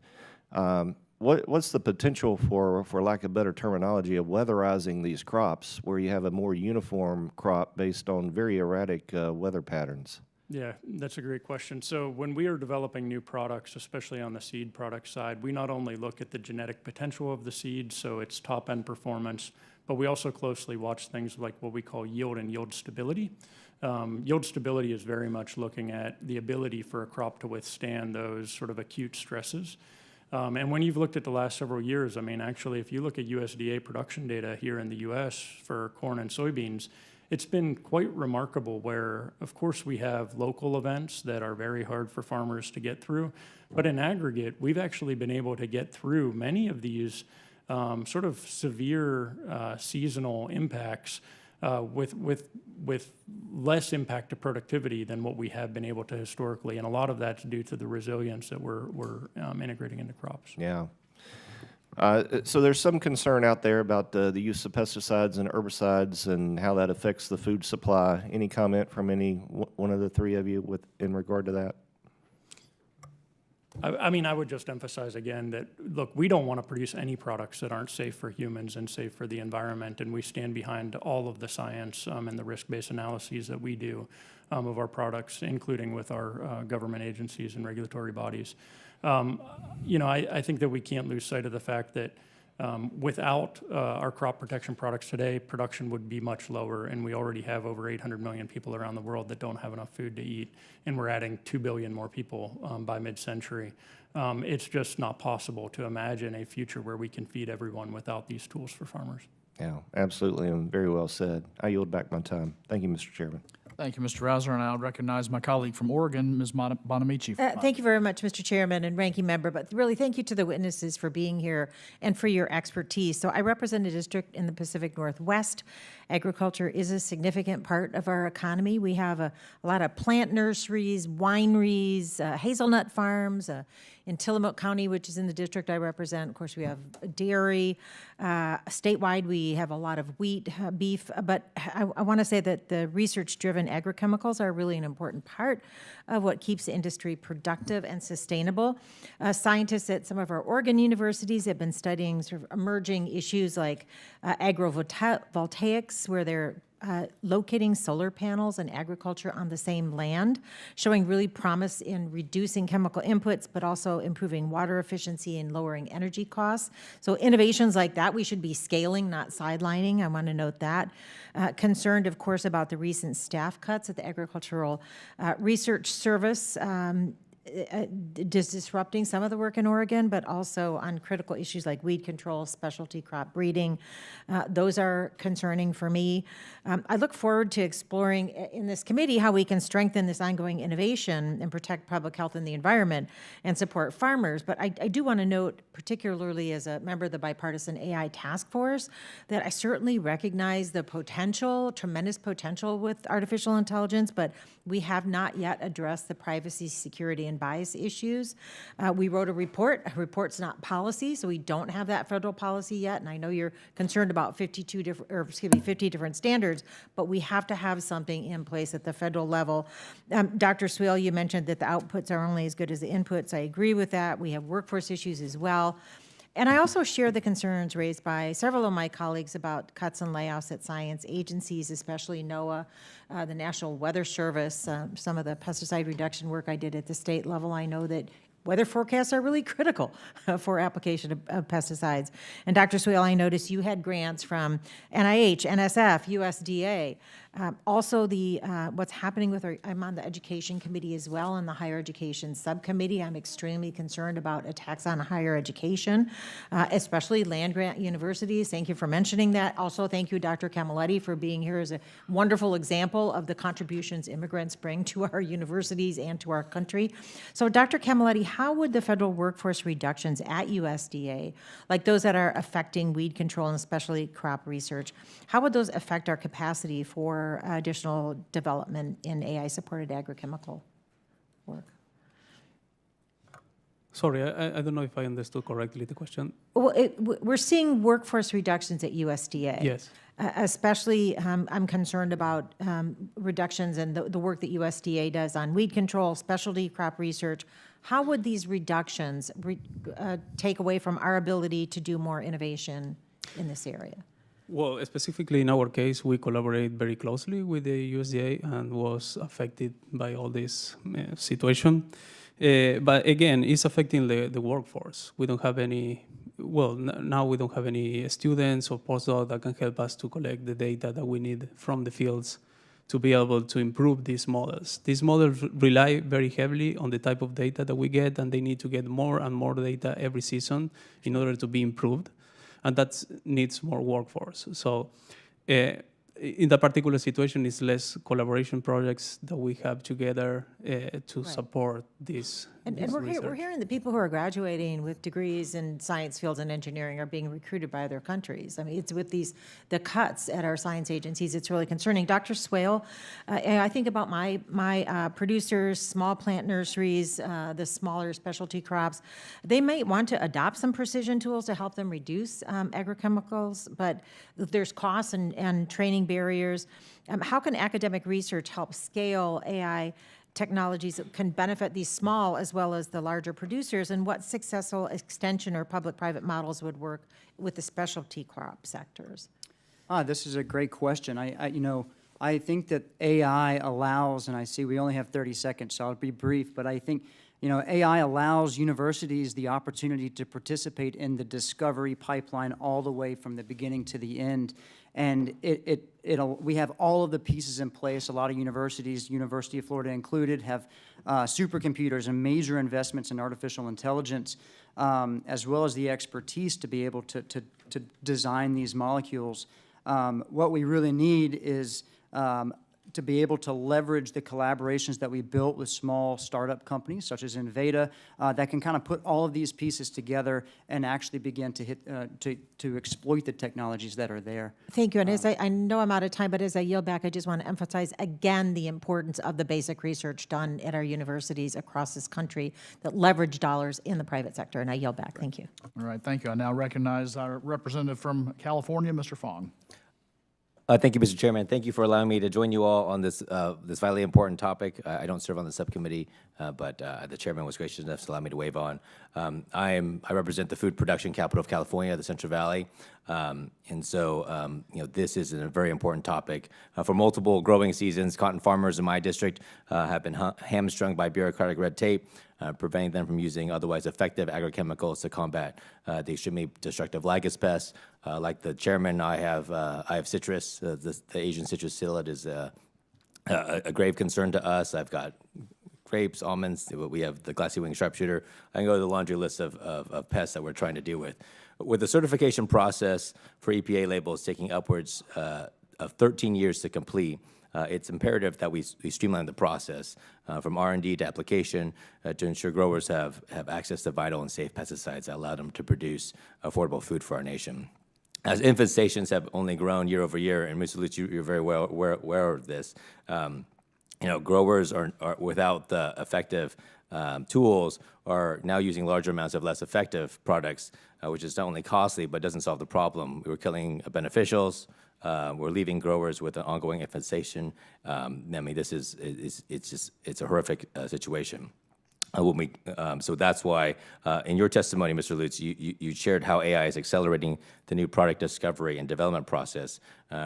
What's the potential for lack of better terminology, of weatherizing these crops where you have a more uniform crop based on very erratic weather patterns? Yeah, that's a great question. So when we are developing new products, especially on the seed product side, we not only look at the genetic potential of the seed, so its top-end performance, but we also closely watch things like what we call yield and yield stability. Yield stability is very much looking at the ability for a crop to withstand those sort of acute stresses. And when you've looked at the last several years, actually, if you look at USDA production data here in the U.S. for corn and soybeans, it's been quite remarkable where, of course, we have local events that are very hard for farmers to get through. But in aggregate, we've actually been able to get through many of these sort of severe seasonal impacts with less impact to productivity than what we have been able to historically. And a lot of that's due to the resilience that we're integrating into crops. Yeah. So there's some concern out there about the use of pesticides and herbicides and how that affects the food supply. Any comment from one of the three of you in regard to that? I would just emphasize again that, look, we don't want to produce any products that aren't safe for humans and safe for the environment, and we stand behind all of the science and the risk-based analyses that we do of our products, including with our government agencies and regulatory bodies. I think that we can't lose sight of the fact that without our crop protection products today, production would be much lower, and we already have over 800 million people around the world that don't have enough food to eat, and we're adding 2 billion more people by mid-century. It's just not possible to imagine a future where we can feed everyone without these tools for farmers. Yeah, absolutely, and very well said. I yield back my time. Thank you, Mr. Chairman. Thank you, Mr. Rouser, and I'll recognize my colleague from Oregon, Ms. Bonamici. Thank you very much, Mr. Chairman and Ranking Member, but really thank you to the witnesses for being here and for your expertise. So I represent a district in the Pacific Northwest. Agriculture is a significant part of our economy. We have a lot of plant nurseries, wineries, hazelnut farms, in Tillamook County, which is in the district I represent. Of course, we have dairy. Statewide, we have a lot of wheat, beef. But I want to say that the research-driven agrochemicals are really an important part of what keeps the industry productive and sustainable. Scientists at some of our Oregon universities have been studying sort of emerging issues like agrovoltaics, where they're locating solar panels and agriculture on the same land, showing really promise in reducing chemical inputs, but also improving water efficiency and lowering energy costs. So innovations like that, we should be scaling, not sidelining. I want to note that. Concerned, of course, about the recent staff cuts at the Agricultural Research Service, disrupting some of the work in Oregon, but also on critical issues like weed control, specialty crop breeding. Those are concerning for me. I look forward to exploring in this committee how we can strengthen this ongoing innovation and protect public health and the environment and support farmers. But I do want to note, particularly as a member of the bipartisan AI task force, that I certainly recognize the potential, tremendous potential with artificial intelligence, but we have not yet addressed the privacy, security, and bias issues. We wrote a report. A report's not policy, so we don't have that federal policy yet. And I know you're concerned about 50 different standards, but we have to have something in place at the federal level. Dr. Swale, you mentioned that the outputs are only as good as the inputs. I agree with that. We have workforce issues as well. And I also share the concerns raised by several of my colleagues about cuts and layoffs at science agencies, especially NOAA, the National Weather Service, some of the pesticide reduction work I did at the state level. I know that weather forecasts are really critical for application of pesticides. And Dr. Swale, I noticed you had grants from NIH, NSF, USDA. Also, what's happening with I'm on the Education Committee as well, and the Higher Education Subcommittee. I'm extremely concerned about attacks on higher education, especially land-grant universities. Thank you for mentioning that. Also, thank you, Dr. Camilletti, for being here as a wonderful example of the contributions immigrants bring to our universities and to our country. So, Dr. Camilletti, how would the federal workforce reductions at USDA, like those that are affecting weed control and especially crop research, how would those affect our capacity for additional development in AI-supported agrochemical work? Sorry, I don't know if I understood correctly the question. Well, we're seeing workforce reductions at USDA. Yes. Especially, I'm concerned about reductions in the work that USDA does on weed control, specialty crop research. How would these reductions take away from our ability to do more innovation in this area? Well, specifically in our case, we collaborate very closely with the USDA and was affected by all this situation. But again, it's affecting the workforce. We don't have any, now we don't have any students or postdocs that can help us to collect the data that we need from the fields to be able to improve these models. These models rely very heavily on the type of data that we get, and they need to get more and more data every season in order to be improved. And that needs more workforce. So in that particular situation, it's less collaboration projects that we have together to support this. And we're hearing that people who are graduating with degrees in science fields and engineering are being recruited by other countries. I mean, it's with the cuts at our science agencies, it's really concerning. Dr. Swale, I think about my producers, small plant nurseries, the smaller specialty crops. They might want to adopt some precision tools to help them reduce agrochemicals, but there's costs and training barriers. How can academic research help scale AI technologies that can benefit these small as well as the larger producers, and what successful extension or public-private models would work with the specialty crop sectors? This is a great question. I think that AI allows, and I see we only have 30 seconds, so I'll be brief, but I think AI allows universities the opportunity to participate in the discovery pipeline all the way from the beginning to the end. And we have all of the pieces in place. A lot of universities, University of Florida included, have supercomputers and major investments in artificial intelligence, as well as the expertise to be able to design these molecules. What we really need is to be able to leverage the collaborations that we built with small startup companies such as Inveda that can kind of put all of these pieces together and actually begin to to exploit the technologies that are there. Thank you. And as I know I'm out of time, but as I yield back, I just want to emphasize again the importance of the basic research done at our universities across this country that leverage dollars in the private sector. And I yield back. Thank you. All right, thank you. I now recognize our representative from California, Mr. Fong. Thank you, Mr. Chairman. Thank you for allowing me to join you all on this this vitally important topic. I don't serve on the subcommittee, but the chairman was gracious enough to allow me to waive on. I represent the food production capital of California, the Central Valley, and so this is a very important topic. For multiple growing seasons, cotton farmers in my district have been hamstrung by bureaucratic red tape, preventing them from using otherwise effective agrochemicals to combat the extremely destructive lygus pests. Like the chairman, I have citrus. The Asian citrus psyllid is a grave concern to us. I've got grapes, almonds. We have the glassy wing sharpshooter. I can go to the laundry list of pests that we're trying to deal with. With the certification process for EPA labels taking upwards of 13 years to complete, it's imperative that we streamline the process from R&D to application to ensure growers have access to vital and safe pesticides that allow them to produce affordable food for our nation. As infestations have only grown year over year, and Mr. Lutz, you're very well aware of this, growers are without the effective tools are now using larger amounts of less effective products, which is not only costly but doesn't solve the problem. We're killing beneficials. We're leaving growers with an ongoing infestation. I mean, this it's a horrific situation. So that's why, in your testimony, Mr. Lutz, you shared how AI is accelerating the new product discovery and development process,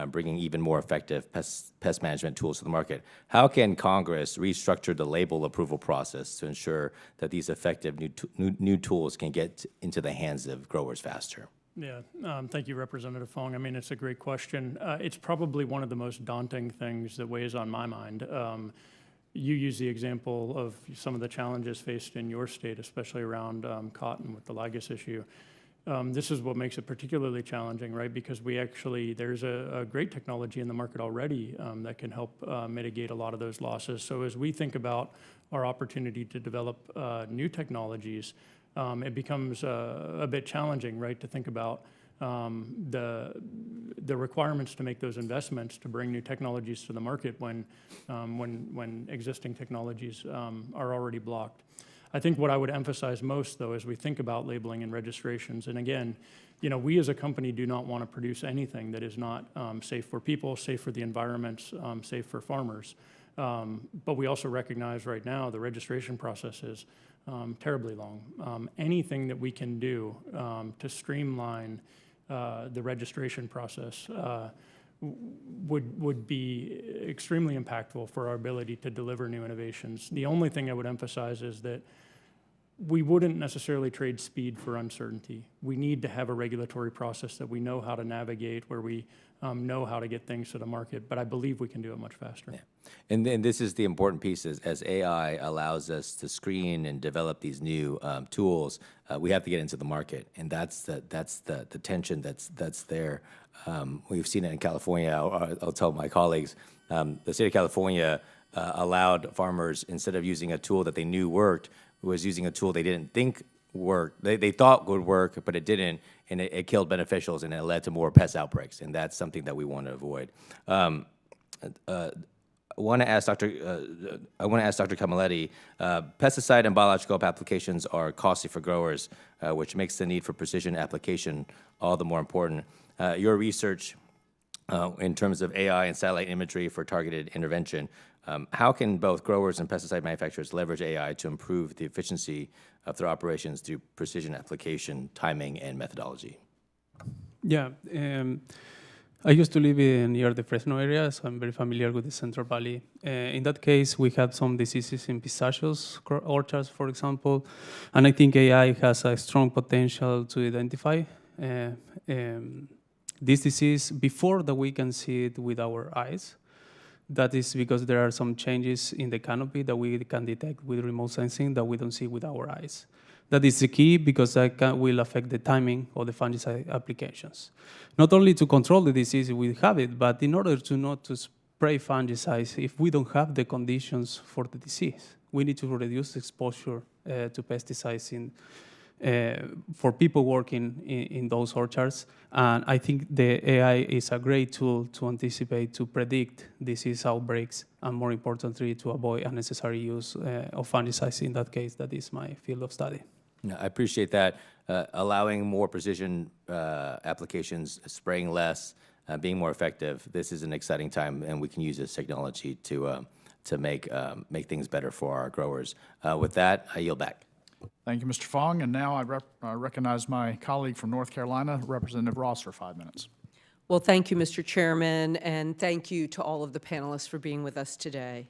bringing even more effective pest management tools to the market. How can Congress restructure the label approval process to ensure that these effective new tools can get into the hands of growers faster? Yeah, thank you, Representative Fong. I mean, it's a great question. It's probably one of the most daunting things that weighs on my mind. You use the example of some of the challenges faced in your state, especially around cotton with the lygus issue. This is what makes it particularly challenging, right? Because there's a great technology in the market already that can help mitigate a lot of those losses. So as we think about our opportunity to develop new technologies, it becomes a bit challenging, right, to think about the requirements to make those investments to bring new technologies to the market when existing technologies are already blocked. I think what I would emphasize most, though, as we think about labeling and registrations, and again, we as a company do not want to produce anything that is not safe for people, safe for the environment, safe for farmers. But we also recognize right now the registration process is terribly long. Anything that we can do to streamline the registration process would be extremely impactful for our ability to deliver new innovations. The only thing I would emphasize is that we wouldn't necessarily trade speed for uncertainty. We need to have a regulatory process that we know how to navigate, where we know how to get things to the market, but I believe we can do it much faster. Yeah. And then this is the important piece, as AI allows us to screen and develop these new tools, we have to get into the market, and that's the tension that's there. We've seen it in California. I'll tell my colleagues, the state of California allowed farmers, instead of using a tool that they knew worked, was using a tool they didn't think worked. They thought would work, but it didn't, and it killed beneficials, and it led to more pest outbreaks, and that's something that we want to avoid. I want to ask Dr. Camilletti, pesticide and biological applications are costly for growers, which makes the need for precision application all the more important. Your research in terms of AI and satellite imagery for targeted intervention, how can both growers and pesticide manufacturers leverage AI to improve the efficiency of their operations through precision application, timing, and methodology? Yeah. I used to live near the Fresno area, so I'm very familiar with the Central Valley. In that case, we had some diseases in pistachios orchards, for example, and I think AI has a strong potential to identify this disease before that we can see it with our eyes. That is because there are some changes in the canopy that we can detect with remote sensing that we don't see with our eyes. That is the key, because that will affect the timing of the fungicide applications. Not only to control the disease we have it, but in order to not to spray fungicides if we don't have the conditions for the disease. We need to reduce exposure to pesticides for people working in those orchards. And I think the AI is a great tool to anticipate, to predict disease outbreaks, and more importantly, to avoid unnecessary use of fungicides. In that case, that is my field of study. No, I appreciate that. Allowing more precision applications, spraying less, being more effective. This is an exciting time, and we can use this technology to make things better for our growers. With that, I yield back. Thank you, Mr. Fong. And now I recognize my colleague from North Carolina, Representative Ross, for 5 minutes. Well, thank you, Mr. Chairman, and thank you to all of the panelists for being with us today.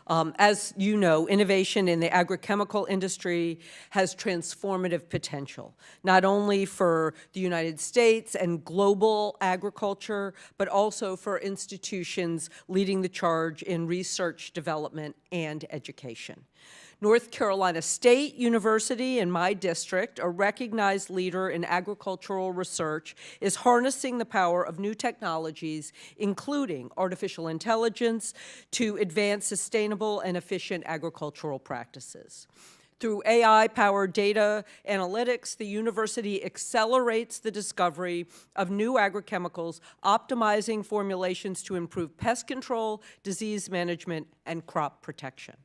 As you know, innovation in the agrochemical industry has transformative potential, not only for the United States and global agriculture, but also for institutions leading the charge in research, development, and education. North Carolina State University, in my district, a recognized leader in agricultural research, is harnessing the power of new technologies, including artificial intelligence, to advance sustainable and efficient agricultural practices. Through AI-powered data analytics, the university accelerates the discovery of new agrochemicals, optimizing formulations to improve pest control, disease management, and crop protection.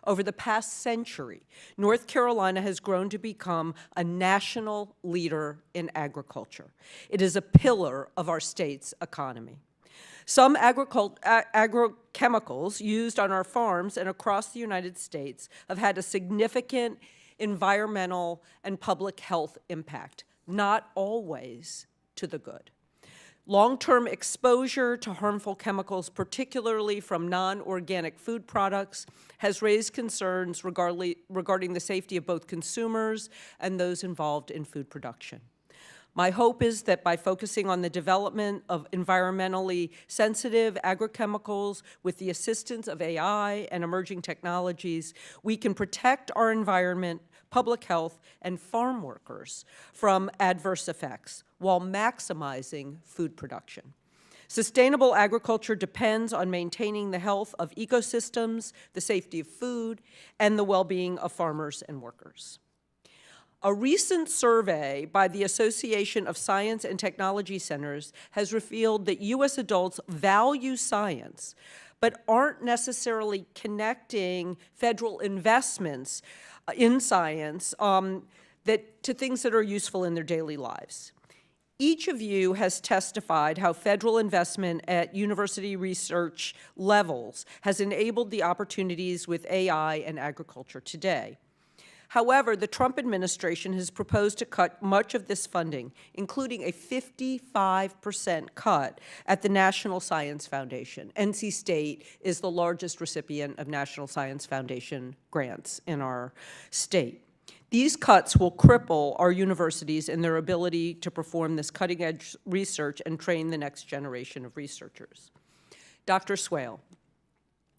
Over the past century, North Carolina has grown to become a national leader in agriculture. It is a pillar of our state's economy. Some agrochemicals used on our farms and across the United States have had a significant environmental and public health impact, not always to the good. Long-term exposure to harmful chemicals, particularly from non-organic food products, has raised concerns regarding the safety of both consumers and those involved in food production. My hope is that by focusing on the development of environmentally sensitive agrochemicals with the assistance of AI and emerging technologies, we can protect our environment, public health, and farm workers from adverse effects while maximizing food production. Sustainable agriculture depends on maintaining the health of ecosystems, the safety of food, and the well-being of farmers and workers. A recent survey by the Association of Science and Technology Centers has revealed that U.S. adults value science, but aren't necessarily connecting federal investments in science to things that are useful in their daily lives. Each of you has testified how federal investment at university research levels has enabled the opportunities with AI and agriculture today. However, the Trump administration has proposed to cut much of this funding, including a 55% cut at the National Science Foundation. NC State is the largest recipient of National Science Foundation grants in our state. These cuts will cripple our universities in their ability to perform this cutting-edge research and train the next generation of researchers. Dr. Swale,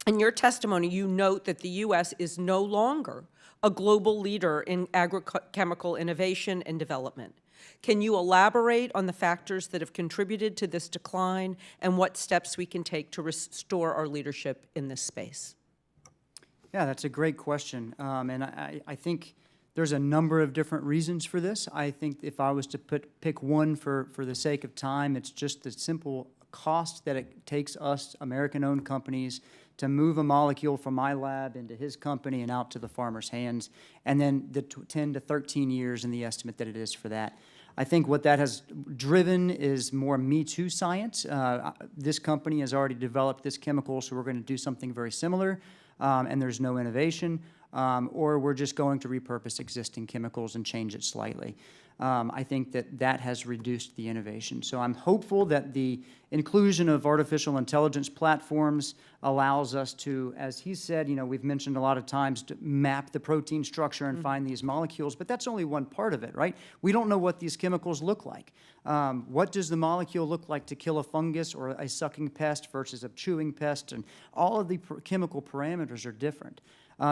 in your testimony, you note that the U.S. is no longer a global leader in agrochemical innovation and development. Can you elaborate on the factors that have contributed to this decline and what steps we can take to restore our leadership in this space? Yeah, that's a great question. And I think there's a number of different reasons for this. I think if I was to pick one for the sake of time, it's just the simple cost that it takes us, American-owned companies, to move a molecule from my lab into his company and out to the farmer's hands, and then the 10 to 13 years in the estimate that it is for that. I think what that has driven is more Me Too science. This company has already developed this chemical, so we're going to do something very similar, and there's no innovation, or we're just going to repurpose existing chemicals and change it slightly. I think that has reduced the innovation. So I'm hopeful that the inclusion of artificial intelligence platforms allows us to, as he said, we've mentioned a lot of times, to map the protein structure and find these molecules, but that's only one part of it, right? We don't know what these chemicals look like. What does the molecule look like to kill a fungus or a sucking pest versus a chewing pest? And all of the chemical parameters are different.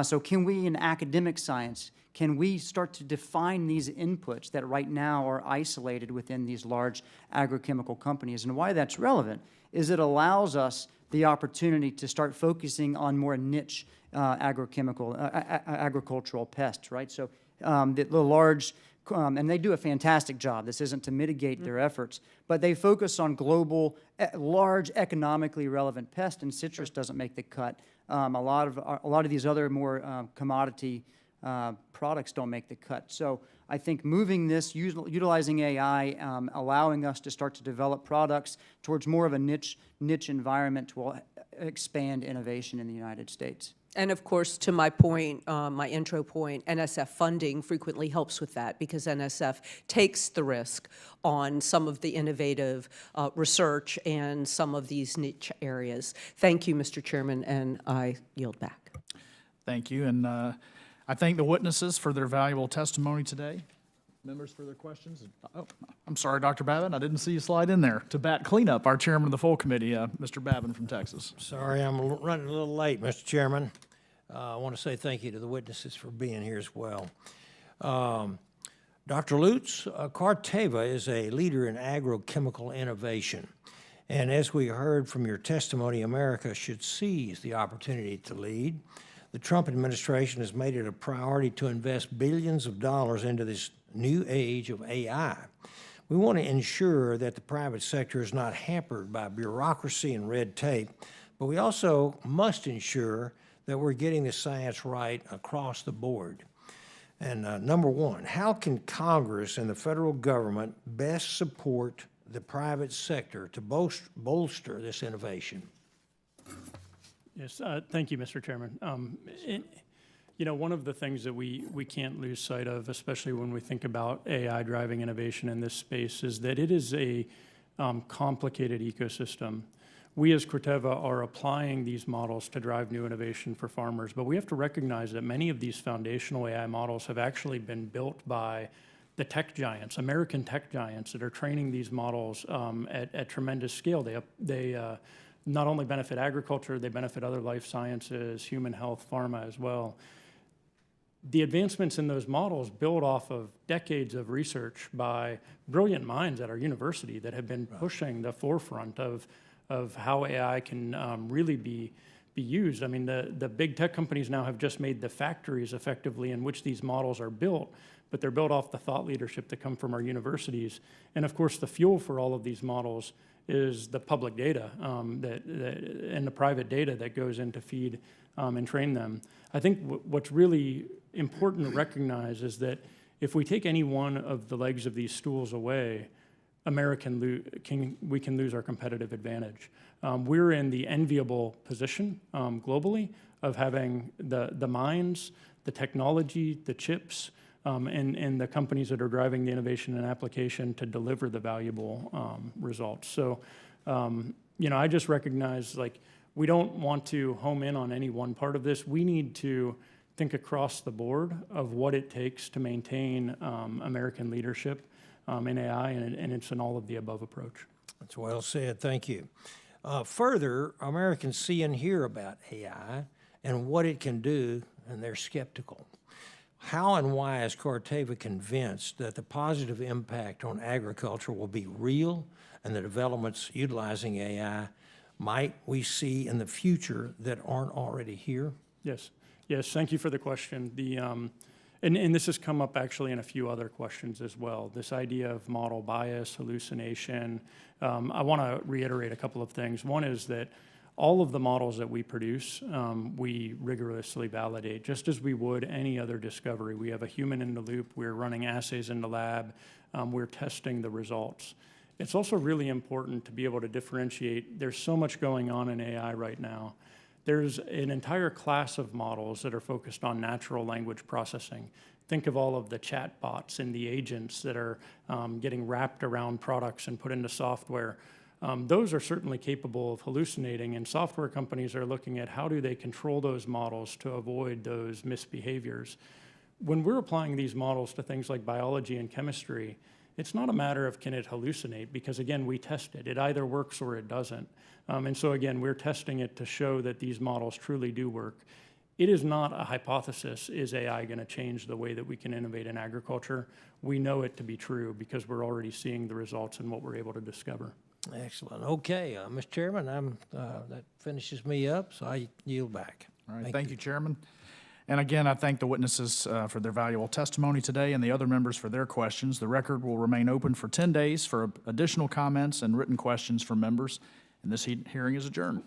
So can we, in academic science, can we start to define these inputs that right now are isolated within these large agrochemical companies? And why that's relevant is it allows us the opportunity to start focusing on more niche agricultural pests, right? So the large, and they do a fantastic job. This isn't to mitigate their efforts, but they focus on global, large, economically relevant pests, and citrus doesn't make the cut. A lot of these other more commodity products don't make the cut. So I think moving this, utilizing AI, allowing us to start to develop products towards more of a niche environment will expand innovation in the United States. And of course, to my point, my intro point, NSF funding frequently helps with that because NSF takes the risk on some of the innovative research and some of these niche areas. Thank you, Mr. Chairman, and I yield back. Thank you, and I thank the witnesses for their valuable testimony today. Members for their questions? Oh, I'm sorry, Dr. Babin, I didn't see you slide in there. To bat cleanup, our chairman of the full committee, Mr. Babin from Texas. Sorry, I'm running a little late, Mr. Chairman. I want to say thank you to the witnesses for being here as well. Dr. Lutz, Corteva is a leader in agrochemical innovation. And as we heard from your testimony, America should seize the opportunity to lead. The Trump administration has made it a priority to invest billions of dollars into this new age of AI. We want to ensure that the private sector is not hampered by bureaucracy and red tape, but we also must ensure that we're getting the science right across the board. And number one, how can Congress and the federal government best support the private sector to bolster this innovation? Yes, thank you, Mr. Chairman. You know, one of the things that we can't lose sight of, especially when we think about AI driving innovation in this space, is that it is a complicated ecosystem. We as Corteva are applying these models to drive new innovation for farmers, but we have to recognize that many of these foundational AI models have actually been built by the tech giants, American tech giants that are training these models at tremendous scale. They not only benefit agriculture, they benefit other life sciences, human health, pharma as well. The advancements in those models build off of decades of research by brilliant minds at our university that have been pushing the forefront of how AI can really be used. I mean, the big tech companies now have just made the factories effectively in which these models are built, but they're built off the thought leadership that come from our universities. And of course, the fuel for all of these models is the public data and the private data that goes in to feed and train them. I think what's really important to recognize is that if we take any one of the legs of these stools away, we can lose our competitive advantage. We're in the enviable position globally of having the minds, the technology, the chips, and the companies that are driving the innovation and application to deliver the valuable results. So, you know, I just recognize, like, we don't want to home in on any one part of this. We need to think across the board of what it takes to maintain American leadership in AI, and it's an all-of-the-above approach. That's well said. Thank you. Further, Americans see and hear about AI and what it can do, and they're skeptical. How and why is Corteva convinced that the positive impact on agriculture will be real and the developments utilizing AI might we see in the future that aren't already here? Yes. Yes, thank you for the question. And this has come up actually in a few other questions as well. This idea of model bias, hallucination. I want to reiterate a couple of things. One is that all of the models that we produce, we rigorously validate, just as we would any other discovery. We have a human in the loop. We're running assays in the lab. We're testing the results. It's also really important to be able to differentiate. There's so much going on in AI right now. There's an entire class of models that are focused on natural language processing. Think of all of the chat bots and the agents that are getting wrapped around products and put into software. Those are certainly capable of hallucinating, and software companies are looking at how do they control those models to avoid those misbehaviors. When we're applying these models to things like biology and chemistry, it's not a matter of can it hallucinate, because again, we test it. It either works or it doesn't. And so again, we're testing it to show that these models truly do work. It is not a hypothesis, is AI going to change the way that we can innovate in agriculture? We know it to be true because we're already seeing the results in what we're able to discover. Excellent. Okay, Mr. Chairman, that finishes me up, so I yield back. All right, thank you, Chairman. And again, I thank the witnesses for their valuable testimony today and the other members for their questions. The record will remain open for 10 days for additional comments and written questions from members, and this hearing is adjourned.